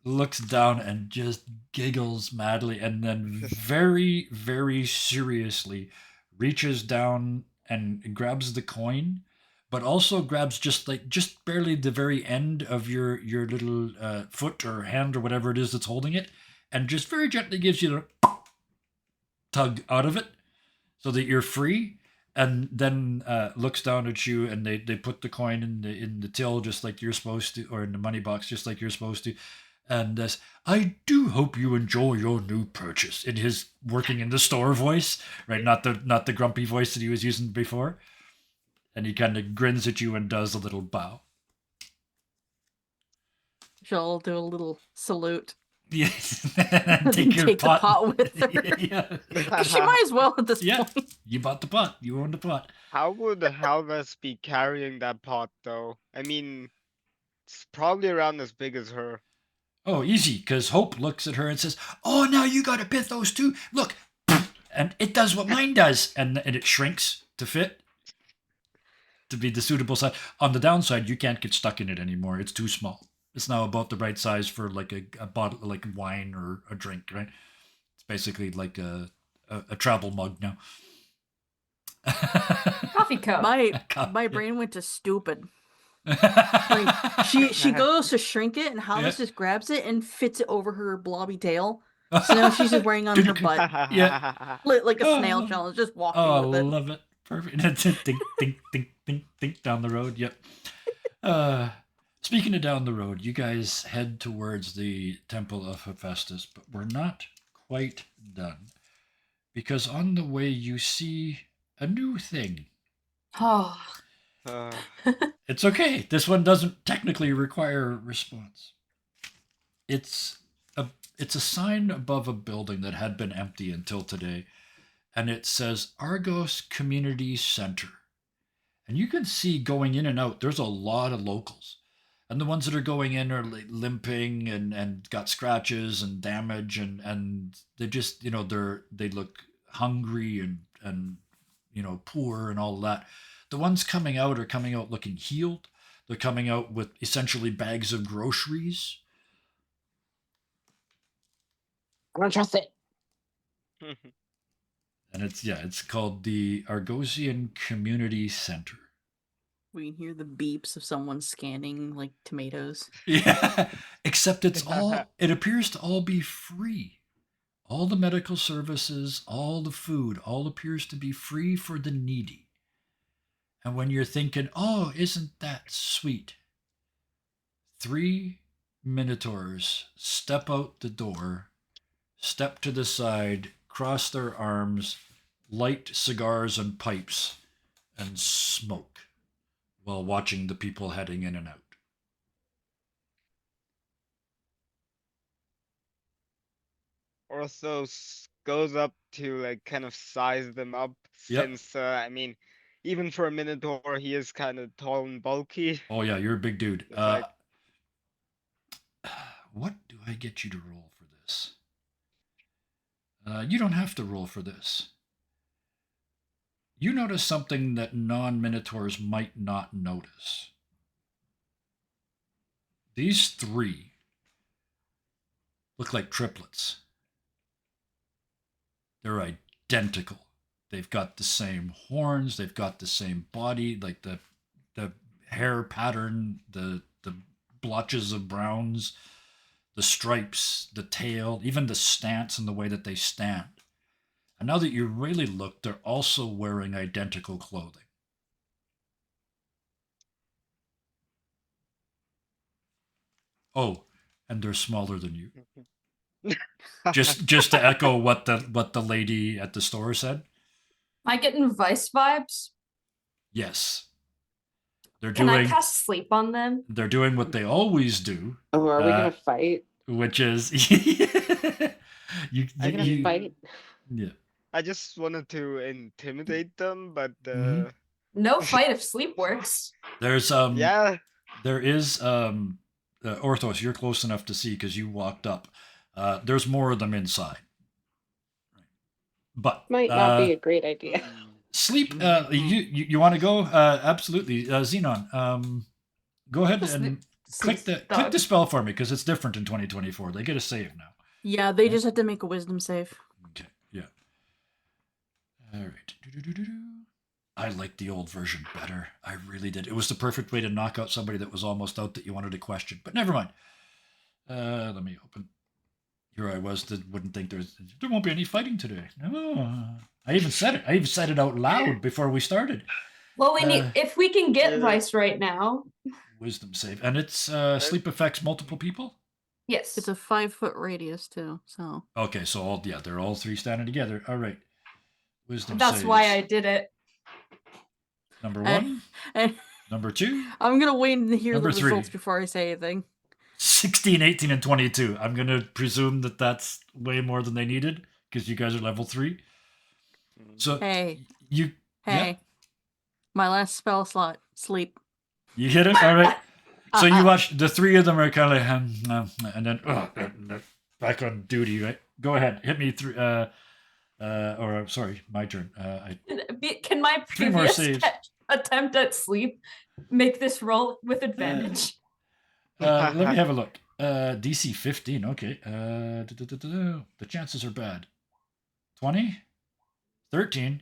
looks down and just giggles madly, and then very, very seriously reaches down and grabs the coin, but also grabs just barely the very end of your little foot or hand or whatever it is that's holding it, and just very gently gives you a tug out of it so that you're free. And then looks down at you, and they put the coin in the till just like you're supposed to, or in the money box just like you're supposed to. And I do hope you enjoy your new purchase, in his working in the store voice, right? Not the grumpy voice that he was using before. And he kind of grins at you and does a little bow. She'll do a little salute. Yes. Take your Take the pot. pot with her. Yeah. She might as well at this Yeah. point. You bought the pot. You own the pot. How would Halvas be carrying that pot though? I mean, it's probably around as big as her. Oh, easy, because Hope looks at her and says, "Oh, now you got to Pithos too. Look." And it does what mine does. And it shrinks to fit, to be the suitable size. On the downside, you can't get stuck in it anymore. It's too small. It's now about the right size for like a bottle, like wine or a drink, right? It's basically like a travel mug now. Coffee cup. My brain went to stupid. Like she goes to shrink it, and Halvis Yeah. just grabs it and fits it over her blobby tail. So now she's just wearing on her butt, Yeah. like a snail Oh. shell, and just walking Oh, I with it. love it. Perfect. Think, think, think, think, think down the road. Yep. Speaking of down the road, you guys head towards the Temple of Hephaestus, but we're not quite done. Because on the way, you see a new thing. Oh. It's okay. This one doesn't technically require a response. It's a sign above a building that had been empty until today, and it says Argos Community Center. And you can see going in and out, there's a lot of locals. And the ones that are going in are limping and got scratches and damage, and they just, they look hungry and poor and all of that. The ones coming out are coming out looking healed. They're coming out with essentially bags of groceries. I don't trust it. And it's called the Argosian Community Center. We can hear the beeps of someone scanning like tomatoes. Yeah, except it appears to all be free. All the medical services, all the food, all appears to be free for the needy. And when you're thinking, oh, isn't that sweet? 3 minotaurs step out the door, step to the side, cross their arms, light cigars and pipes, and smoke while watching the people heading in and out. Orthos goes up to like kind of size them up Yep. since I mean, even for a Minotaur, he is kind of tall and bulky. Oh yeah, you're a big dude. It's like- What do I get you to roll for this? You don't have to roll for this. You notice something that non-Minotaurs might not notice. These 3 look like triplets. They're identical. They've got the same horns. They've got the same body, like the hair pattern, the blotches of browns, the stripes, the tail, even the stance and the way that they stand. And now that you really look, they're also wearing identical clothing. Oh, and they're smaller than you. Just to echo what the lady at the store said. Am I getting Vice vibes? Yes. They're Can I doing cast sleep on them? they're doing what they always do, Oh, are we gonna fight? which is you Are we gonna fight? Yeah. I just wanted to intimidate them, but Mhm. No fight if sleep works. There's yeah, there is Orthos, you're close enough to see because you walked up. There's more of them inside. But Might not be a great idea. sleep. You want to go? Absolutely, Xenon. Go ahead and click the spell for me because it's different in 2024. They get a save now. Yeah, they just have to make a wisdom save. Okay. Yeah. All right. I like the old version better. I really did. It was the perfect way to knock out somebody that was almost out that you wanted to question. But never mind. Let me open. Here I was that wouldn't think there won't be any fighting today. No. I even said it. I even said it out loud before we started. Well, we need if we can get Yeah. Vice right now. Wisdom save. And it's sleep affects multiple people? Yes. It's a 5-foot radius too, so Okay, so they're all 3 standing together. All right. Wisdom That's saves. why I did it. Number I- 1, and number 2. I'm gonna wait and hear Number the 3. results before I say anything. 16, 18, and 22. I'm going to presume that that's way more than they needed because you guys are level 3. So Hey, you hey. My last spell slot, sleep. you hit it? All right. So you watch the 3 of them are kind of and then back on duty, right? Go ahead. Hit me through or sorry, my turn. Can my 3 more previous saves. attempt at sleep make this roll with advantage? Let me have a look. DC 15. Okay. The chances are bad. 20, 13,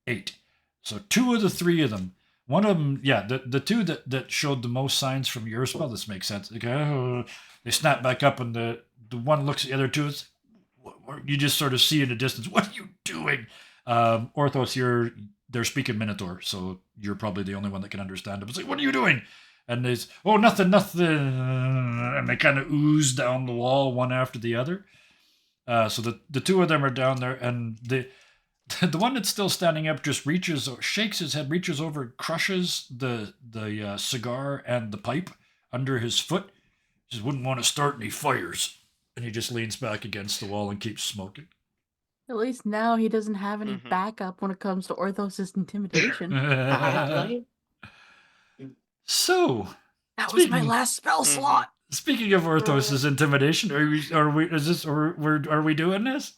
8. So 2 of the 3 of them. One of them, yeah, the 2 that showed the most signs from your spell. This makes sense. They snap back up, and the one looks at the other 2. You just sort of see in the distance. What are you doing? Orthos, they're speaking Minotaur, so you're probably the only one that can understand them. It's like, what are you doing? And there's, oh, nothing. And they kind of ooze down the wall one after the other. So the 2 of them are down there, and the one that's still standing up just shakes his head, reaches over, crushes the cigar and the pipe under his foot. Just wouldn't want to start, and he fires. And he just leans back against the wall and keeps smoking. At least now he doesn't have any Mhm. backup when it comes to Orthos' intimidation. So, That was my Speaking- last spell Mhm. slot. speaking of Orthos' intimidation, are we doing this?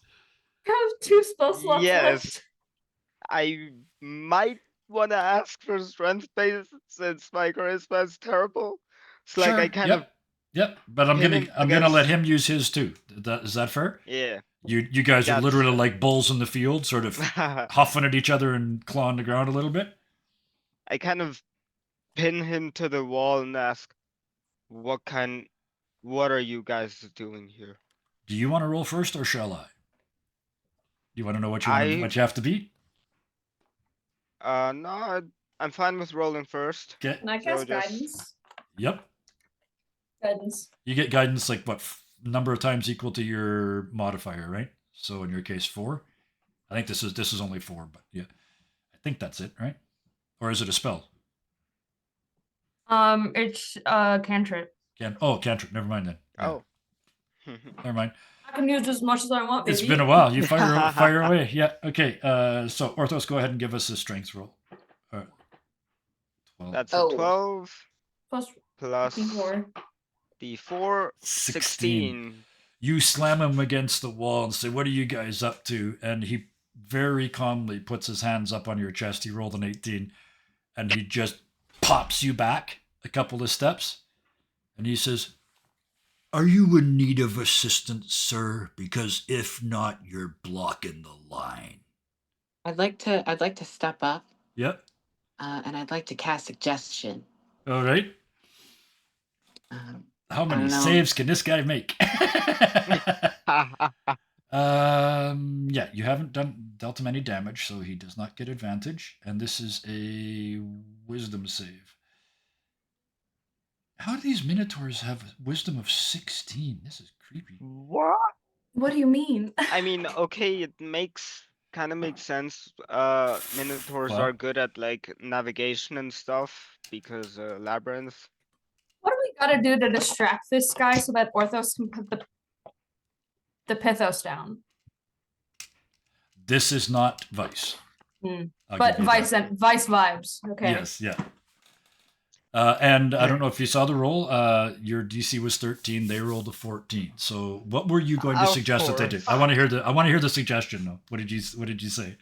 I have 2 spell slots Yes. left. I might want to ask for strength base since my charisma is terrible. It's like I kind of Yep. But I'm pin gonna him let against- him use his too. Is that fair? yeah. You guys are That's literally fair. like bulls in the field, sort of huffing at each other and clawing the ground a little bit. I kind of pin him to the wall and ask, what are you guys doing here? Do you want to roll first, or shall I? You want to know what I- what you have to beat? No, I'm fine with rolling first. Okay. And I So cast just- guidance. Yep. Guidance. You get guidance like what number of times equal to your modifier, right? So in your case, 4. I think this is only 4, but yeah, I think that's it, right? Or is it a spell? It's cantrip. Cantrip. Never mind then. Yeah, Oh. never mind. I can use as much as I want, baby. It's been a while. You fire away. Yeah. Okay. So Orthos, go ahead and give us a strength roll. 12. That's Oh. a 12 Plus plus D4. D4, 16. 16. You slam him against the wall and say, "What are you guys up to?" And he very calmly puts his hands up on your chest. He rolled an 18, and he just pops you back a couple of steps, and he says, "Are you in need of assistance, sir? Because if not, you're blocking the line." I'd like to step up, Yep. and I'd like to cast suggestion. All right. How many don't know. saves can this guy make? Yeah, you haven't dealt him any damage, so he does not get advantage. And this is a wisdom save. How do these minotaurs have wisdom of 16? This is creepy. What? What do you mean? I mean, okay, it kind of makes sense. Minotaurs Well- are good at like navigation and stuff because labyrinth. What do we gotta do to distract this guy so that Orthos can put the Pithos down? This is not Vice. Hmm. I'll But give you Vice that. and Vice vibes. Okay. Yes, yeah. And I don't know if you saw the roll. Your DC was 13. They rolled a 14. So, what were you going to Of suggest that they do? course. I want to hear the suggestion though. What did you say?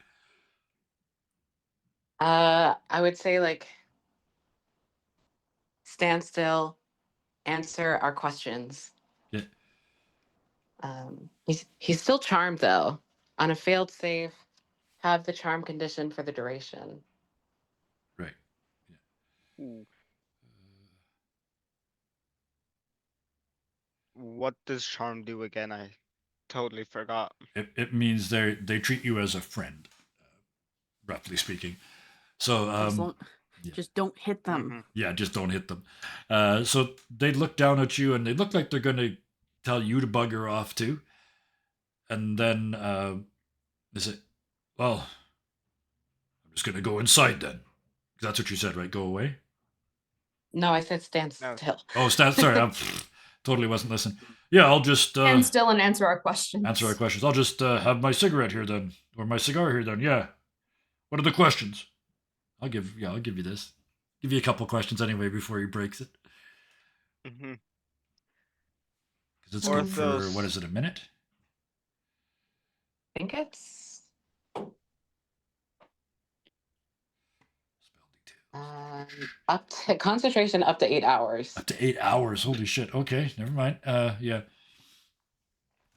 I would say like stand still, answer our questions. Yeah. He's still charmed though. On a failed save, have the charm condition for the duration. Right. Ooh. What does charm do again? I totally forgot. It means they treat you as a friend, roughly speaking. So yeah. Just don't hit them. Mhm. yeah, just don't hit them. So they look down at you and they look like they're going to tell you to bugger off too. And then they say, "Well, I'm just going to go inside then." That's what you said, right? Go away. No, I said stand No. still. Oh, sorry. totally wasn't listening. Yeah, I'll just And still and answer our questions. answer our questions. I'll just have my cigarette here then, or my cigar here then. Yeah. What are the questions? I'll give you this. Give you a couple questions anyway before he breaks it. Mm-hmm. Because it's good for, Orthos. what is it, a minute? I think it's Spell detail. up to concentration up to 8 hours. Up to 8 hours. Holy shit. Okay, never mind. Yeah.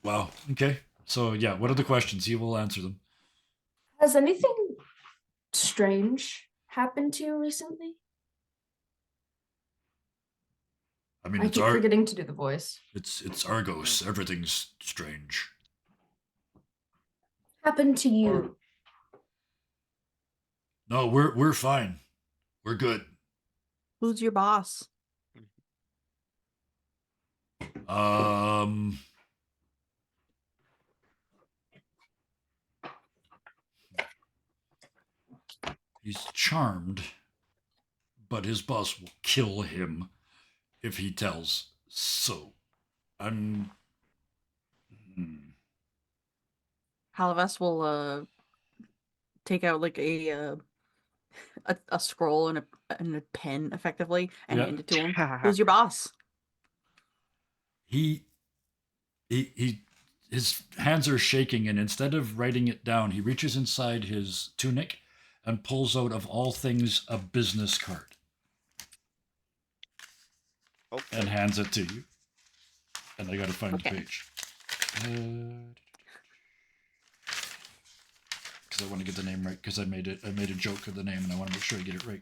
Wow. Okay. So yeah, what are the questions? He will answer them. Has anything strange happened to you recently? I mean, I it's keep forgetting to do the voice. It's Argos. Everything's strange. Happened to you? Or- No, we're fine. We're good. Who's your boss? He's charmed, but his boss will kill him if he tells. So, I'm. Halavas will take out like a scroll and a pen effectively and Yeah. hand it to him. Who's your boss? He his hands are shaking, and instead of writing it down, he reaches inside his tunic and pulls out, of all things, a business card Okay. and hands it to you. And I gotta find the Okay. page. Because I want to get the name right, because I made a joke of the name, and I want to make sure I get it right.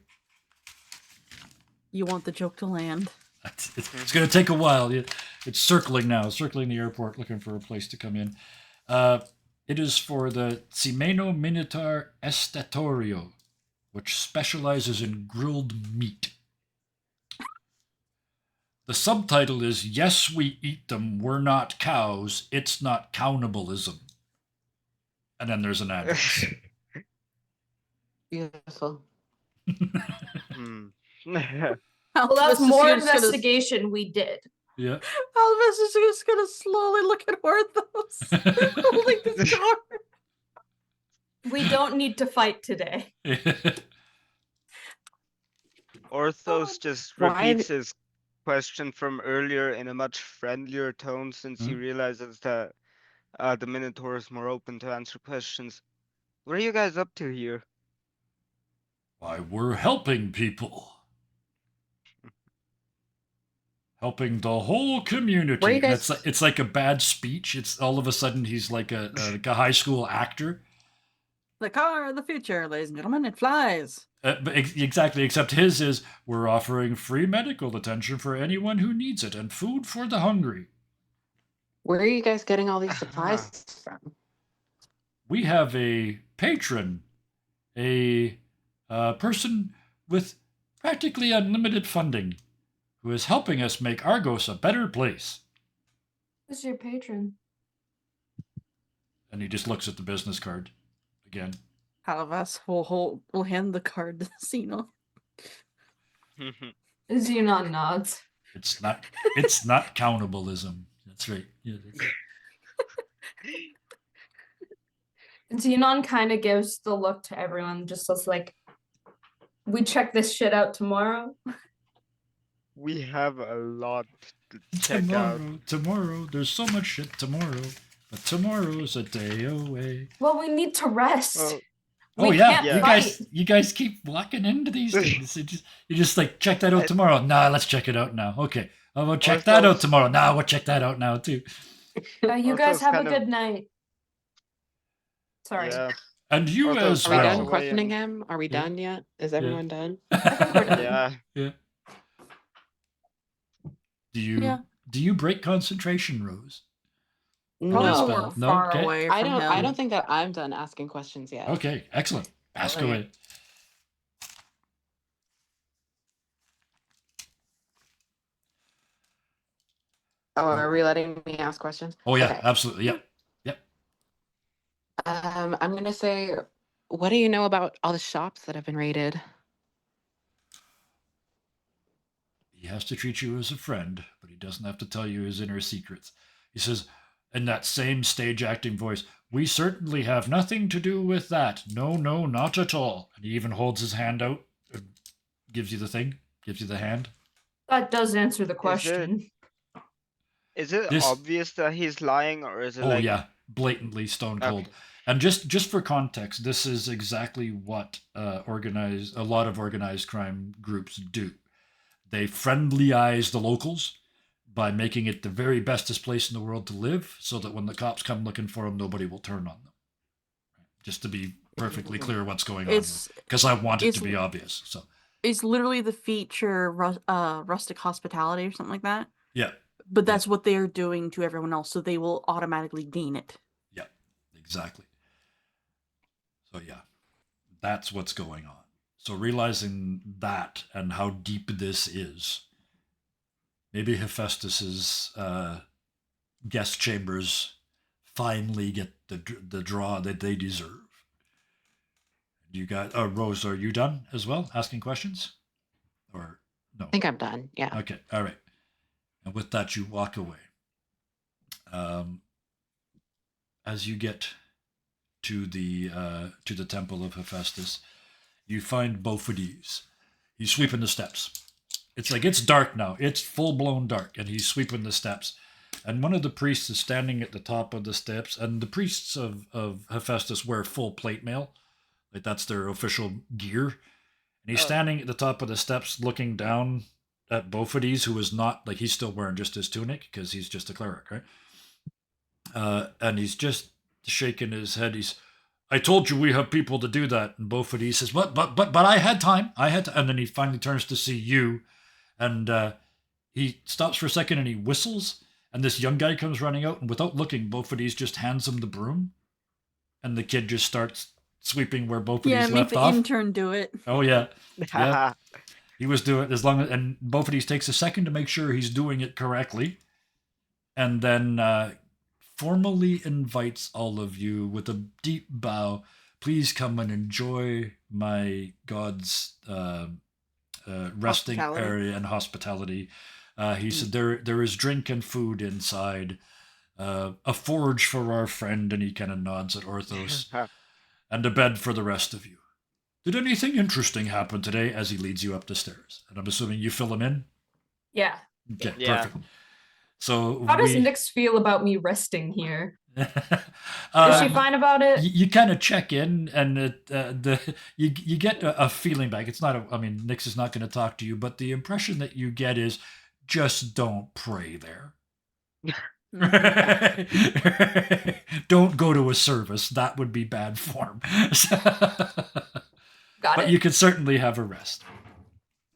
You want the joke to land. It's going to take a while. It's circling now, circling the airport, looking for a place to come in. It is for the Cimeno Minotaur Estatorio, which specializes in grilled meat. The subtitle is, "Yes, we eat them. We're not cows. It's not cannibalism." And then there's an address. Beautiful. Hmm. Well, that's Halavas is more just gonna- investigation we did. Yeah. Halavas is just gonna slowly look at Orthos holding this card. We don't need to fight today. Orthos just Why repeats his question from earlier in a much friendlier tone since he Hmm? realizes that the Minotaur is more open to answer questions. What are you guys up to here? Why, we're helping people. Helping the whole community. Where you And guys- it's like a bad speech. It's all of a sudden he's like a high school actor. The car of the future, ladies and gentlemen, it flies. Exactly, except his is, we're offering free medical attention for anyone who needs it and food for the hungry. Where are you guys getting all these supplies from? We have a patron, a person with practically unlimited funding, who is helping us make Argos a better place. Who's your patron? And he just looks at the business card again. Halavas will hand the card to Xeno. Xenon nods. It's not cannibalism. That's right. Yeah, that's it. Xenon kind of gives the look to everyone, just as like, we check this shit out tomorrow. We have a lot to check out. Tomorrow, there's so much shit tomorrow, but tomorrow's a day away. Well, we need to rest. Well, Oh We yeah, can't you guys keep walking into these things. You just like, check that out tomorrow. Nah, let's check it out now. Okay, we'll check that out tomorrow. Nah, we'll check that out now too. You Also, guys it's have a kind of- good night. Sorry. Yeah, And you Ortho's as Are we Well, done well. questioning him? Are we Yeah. done yet? Is everyone done? yeah. Yeah. Do Yeah. you break concentration, Rose? Probably spell. more No? far Okay. away I from don't. him. I don't think that I'm done asking questions yet. Okay, excellent. Ask Okay. away. Oh, are we letting me ask questions? Oh yeah, Okay. absolutely. Yeah. I'm gonna say, what do you know about all the shops that have been raided? He has to treat you as a friend, but he He doesn't have to tell you his inner secrets. He says, in that same stage acting voice, "We certainly have nothing to do with that. No, no, not at all." And he even holds his hand out, and gives you the thing, gives you the hand. That does answer the question. Is it This- obvious that he's lying, or is it Oh like yeah, blatantly stone cold. Okay. And just for context, this is exactly what a lot of organized crime groups do. They friendlyize the locals by making it the very bestest place in the world to live, so that when the cops come looking for them, nobody will turn on them. Just to be perfectly clear what's going on, It's because I want it it's to be obvious. So it's literally the feature rustic hospitality or something like that. yeah, But that's what they're doing to everyone else, so they will automatically gain it. yeah, exactly. So yeah, that's what's going on. So realizing that and how deep this is, maybe Hephaestus's guest chambers finally get the draw that they deserve. You got Rose, are you done as well asking questions? Or no? I think I'm done. Yeah. Okay, all right. And with that, you walk away. As you get to the temple of Hephaestus, you find Bophides. He's sweeping the steps. It's like it's dark now. It's full blown dark, and he's sweeping the steps. And one of the priests is standing at the top of the steps, and the priests of Hephaestus wear full plate mail, like that's their official gear. And he's standing at the top of the steps, looking down at Bophides, who is not like he's still wearing just his tunic because he's just a cleric, right? And he's just shaking his head. I told you we have people to do that. And Bophides says, but I had time. And then he finally turns to see you, and he stops for a second and he whistles. And this young guy comes running out, and without looking, Bophides just hands him the broom, and the kid just starts sweeping where Bophides Yeah, make left the off. intern do it. Oh yeah, yeah. He was doing as long as, and Bophides takes a second to make sure he's doing it correctly, and then formally invites all of you with a deep bow. Please come and enjoy my god's resting Hospitality. area and hospitality. He said there is drink and food inside, a forge for our friend, and he kind of nods at Orthos, and a bed for the rest of you. Did anything interesting happen today? As he leads you up the stairs, and I'm assuming you fill him in. Yeah. Okay, Yeah. perfect. So How does Nyx feel about me resting here? Is uh, she fine about it? you kind of check in, and you get a feeling back. It's not Nyx is not going to talk to you, but the impression that you get is just don't pray there. Don't go to a service. That would be bad form. Got But it. you can certainly have a rest.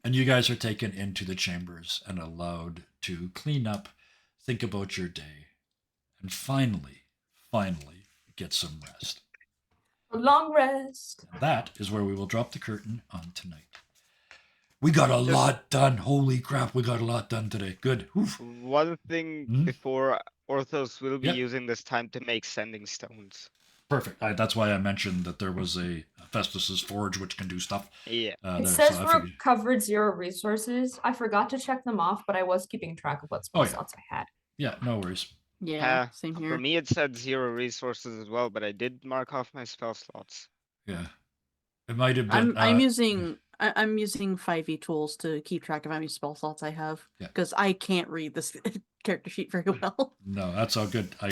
And you guys are taken into the chambers and allowed to clean up, think about your day, and finally get some rest. A long rest. And that is where we will drop the curtain on tonight. We got a lot done. Holy crap, we got a lot done today. Good. Oof. One thing Hmm? before Orthos will be Yep. using this time to make sending stones. Perfect. That's why I mentioned that there was a Festus's forge which can do stuff. Yeah. It there, says so I we're figured- covered 0 resources. I forgot to check them off, but I was keeping track of what spell Oh, yeah. slots I had. Yeah, no worries. Yeah, same For here. me, it said 0 resources as well, but I did mark off my spell slots. Yeah. It might have been. I'm using 5e tools to keep track of how many spell slots I have Yeah. because I can't read this character sheet very well. No, that's all good. I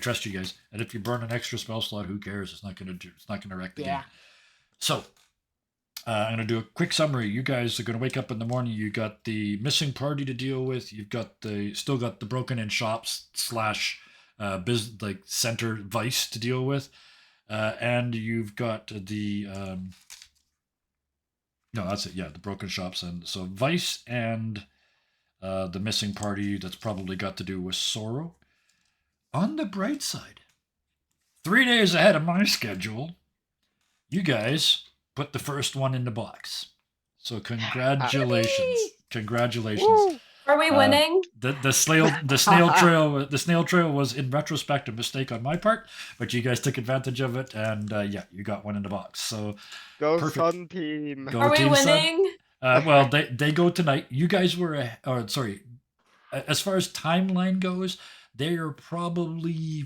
trust you guys. And if you burn an extra spell slot, who cares? It's not gonna wreck the game. So I'm gonna do a quick summary. You guys are gonna wake up in the morning. You got the missing party to deal with. You've got still got the broken in shops / business like center vice to deal with, and you've got the no, that's it. Yeah, the broken shops, and so vice and the missing party. That's probably got to do with sorrow. On the bright side, 3 days ahead of my schedule, you guys put the first one in the box. So congratulations. Congratulations. Woo! Are we winning? The snail trail was in retrospect a mistake on my part, but you guys took advantage of it, and yeah, you got one in the box. So Go perfect. Sun Team. Go Are we Team Sun. winning? Well, they go tonight. You guys were as far as timeline goes, they are probably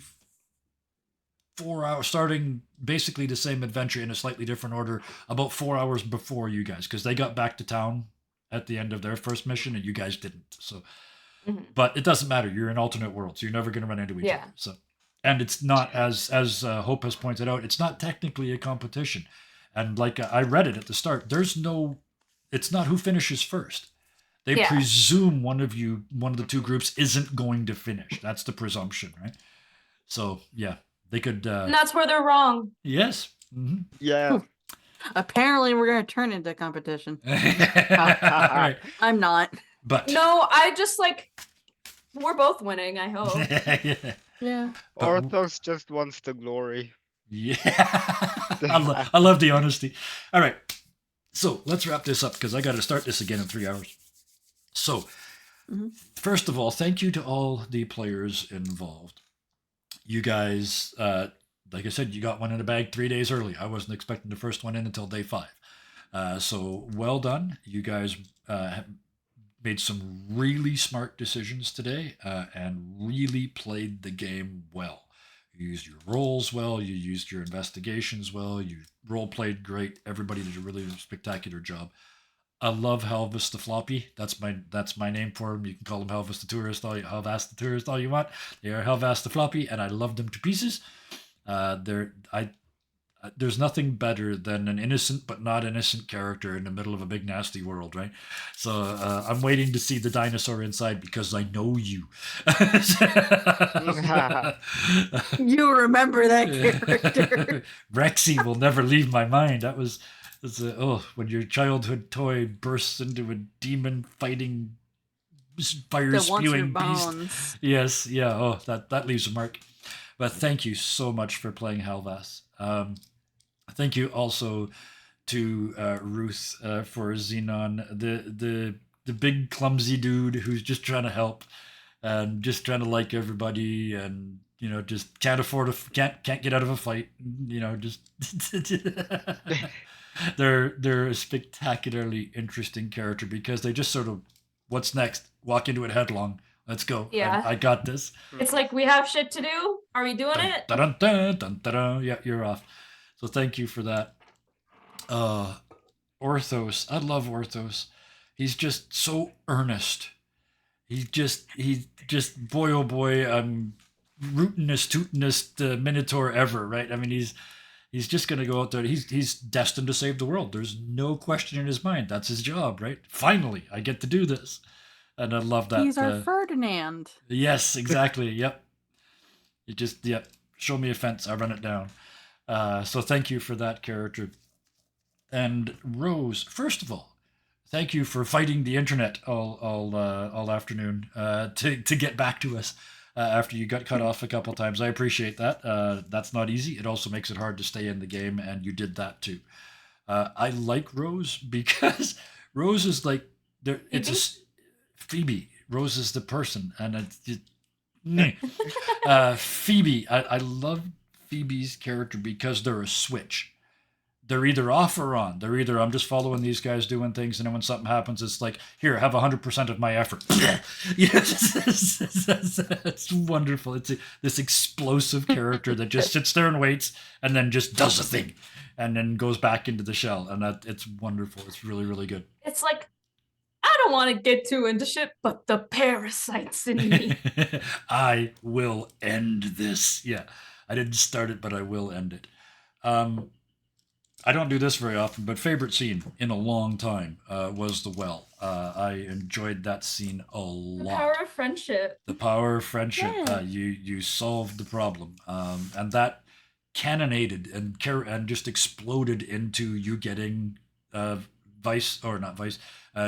4 hours, starting basically the same adventure in a slightly different order, about 4 hours before you guys, because they got back to town at the end of their first mission and you guys didn't. So, Mhm. but it doesn't matter. You're in alternate worlds. You're never going to run into each Yeah. other. So, and it's not as Hope has pointed out. It's not technically a competition, and like I read it at the start. There's no. It's not who finishes first. They Yeah. presume one of the two groups isn't going to finish. That's the presumption, right? So yeah, they could. And that's where they're wrong. Yes. Mm-hmm. Yeah. Apparently, we're gonna turn into competition. Right. I'm not. But No, I just like we're both winning, I hope. yeah. Yeah. But- Orthos just wants the glory. Yeah. I love the honesty. All right. So let's wrap this up because I got to start this again in 3 hours. So, Mhm. first of all, thank you to all the players involved. You guys, like I said, you got one in the bag 3 days early. I wasn't expecting the first one in until day 5. So well done. You guys have made some really smart decisions today and really played the game well. You used your rolls well. You used your investigations well. You role played great. Everybody did a really spectacular job. I love Helvis the Floppy. That's my name for him. You can call him Helvis the Tourist, Helvas the Tourist all you want. They are Helvas the Floppy, and I love them to pieces. There's nothing better than an innocent but not innocent character in the middle of a big nasty world, right? So I'm waiting to see the dinosaur inside because I know you. You remember that character. Rexy will never leave my mind. When your childhood toy bursts into a demon fighting fire That wants your spewing beast. bones. Yes, yeah. Oh, that leaves a mark. But thank you so much for playing Helvas. Thank you also to Ruth for Xenon, the big clumsy dude who's just trying to help and just trying to like everybody, and just can't get out of a fight. They're a spectacularly interesting character because they just sort of, what's next? Walk into it headlong. Let's go. Yeah. I got this. It's like we have shit to do. Are we doing it? Dun, dun, dun, dun, dun. Yeah, you're off. So thank you for that. Orthos. I love Orthos. He's just so earnest. He's just boy oh boy, rootinest, tootinest Minotaur ever, right? I mean, he's just gonna go out there. He's destined to save the world. There's no question in his mind. That's his job, right? Finally, I get to do this, and I love that. He's our Ferdinand. Yes, exactly. Yep. Show me a fence, I run it down. So thank you for that character. And Rose, first of all, thank you for fighting the internet all afternoon to get back to us after you got cut off a couple times. I appreciate that. That's not easy. It also makes it hard to stay in the game, and you did that too. I like Rose because Rose is like there. It's Phoebe. Rose is the person, and Phoebe. I love Phoebe's character because they're a switch. They're either off or on. They're either I'm just following these guys doing things, and then when something happens, it's like, here, have 100% of my effort. It's wonderful. It's this explosive character that just sits there and waits, and then just does a thing, and then goes back into the shell, and it's wonderful. It's really, really good. It's like I don't want to get too into shit, but the parasites in me. I will end this. Yeah, I didn't start it, but I will end it. I don't do this very often, but favorite scene in a long time was the well. I enjoyed that scene a lot. The power of friendship. The power of friendship. Yeah. You solved the problem, and that cannonaded and just exploded into you getting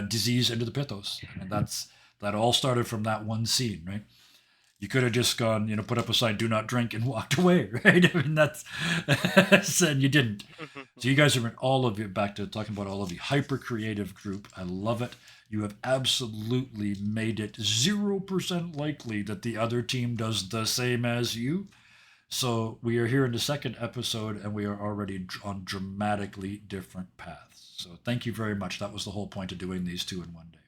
disease into the Pithos, and that all started from that one scene, right? You could have just gone, put up a sign, "Do not drink," and walked away, right? I mean, and you didn't. So you guys are back to talking about all of you, hyper creative group. I love it. You have absolutely made it 0% likely that the other team does the same as you. So we are here in the second episode, and we are already on dramatically different paths. So thank you very much. That was the whole point of doing these 2 in one day.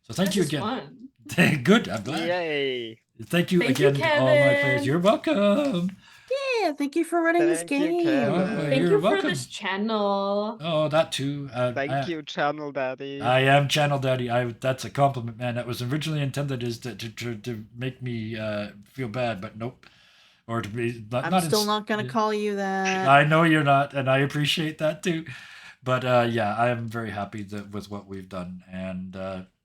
So thank you again. Fun. Good. I'm glad. Yay! Thank you Thank you, again to all my players. Kevin. You're welcome. Yeah, thank you for running this Thank you, game. Kevin. Thank You're you for welcome. this channel. Oh, that too. Thank you, Channel Daddy. I am Channel Daddy. That's a compliment, man. That was originally intended as to make me feel bad, but nope. Or to be I'm still not gonna call you that. I know you're not, and I appreciate that too. But yeah, I am very happy with what we've done, and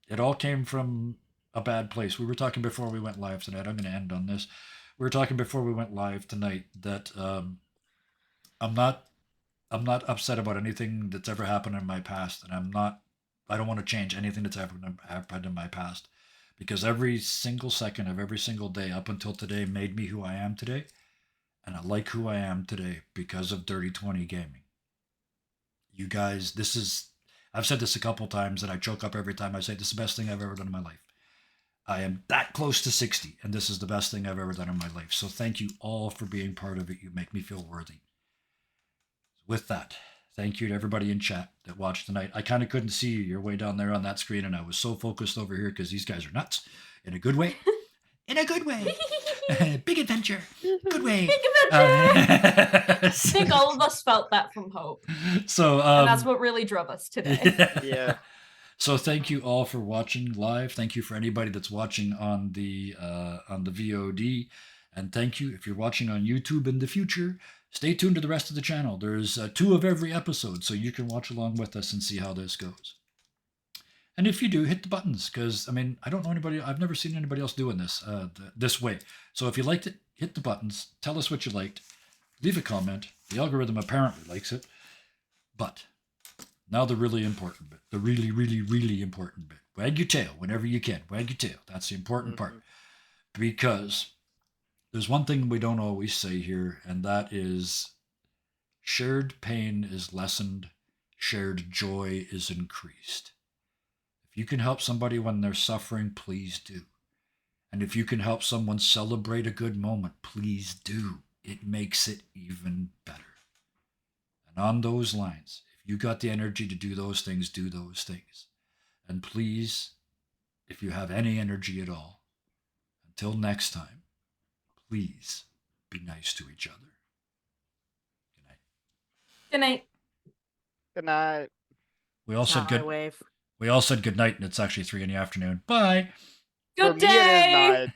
it all came from a bad place. We were talking before we went live tonight. I'm going to end on this. We were talking before we went live tonight that I'm not upset about anything that's ever happened in my past, and I don't want to change anything that's happened in my past, because every single second of every single day up until today made me who I am today, and I like who I am today because of Dirty 20 Gaming. You guys, I've said this a couple times, and I choke up every time I say this is the best thing I've ever done in my life. I am that close to 60, and this is the best thing I've ever done in my life. So thank you all for being part of it. You make me feel worthy. With that, thank you to everybody in chat that watched tonight. I kind of couldn't see you. You're way down there on that screen, and I was so focused over here because these guys are nuts in a good way. In a good way. Big adventure. Good way. Big adventure. I think all of us felt that from Hope. So and that's what really drove us today. Yeah. So thank you all for watching live. Thank you for anybody that's watching on the VOD, and thank you if you're watching on YouTube in the future. Stay tuned to the rest of the channel. There's 2 of every episode, so you can watch along with us and see how this goes. And if you do, hit the buttons, because I mean, I don't know anybody. I've never seen anybody else doing this this way. So if you liked it, hit the buttons. Tell us what you liked. Leave a comment. The algorithm apparently likes it. But now the really important bit, the really, really, really important bit. Wag your tail whenever you can. Wag your tail. That's the important part. Because there's one thing we don't always say here, and that is shared pain is lessened, shared joy is increased. If you can help somebody when they're suffering, please do. And if you can help someone celebrate a good moment, please do. It makes it even better. And on those lines, if you got the energy to do those things, do those things. And please, if you have any energy at all, until next time, please be nice to each other. Good night. Good night. Good night. We all said Not my wave. We all said good night, and it's actually 3 in the afternoon. Bye. Good For me, it is day. night.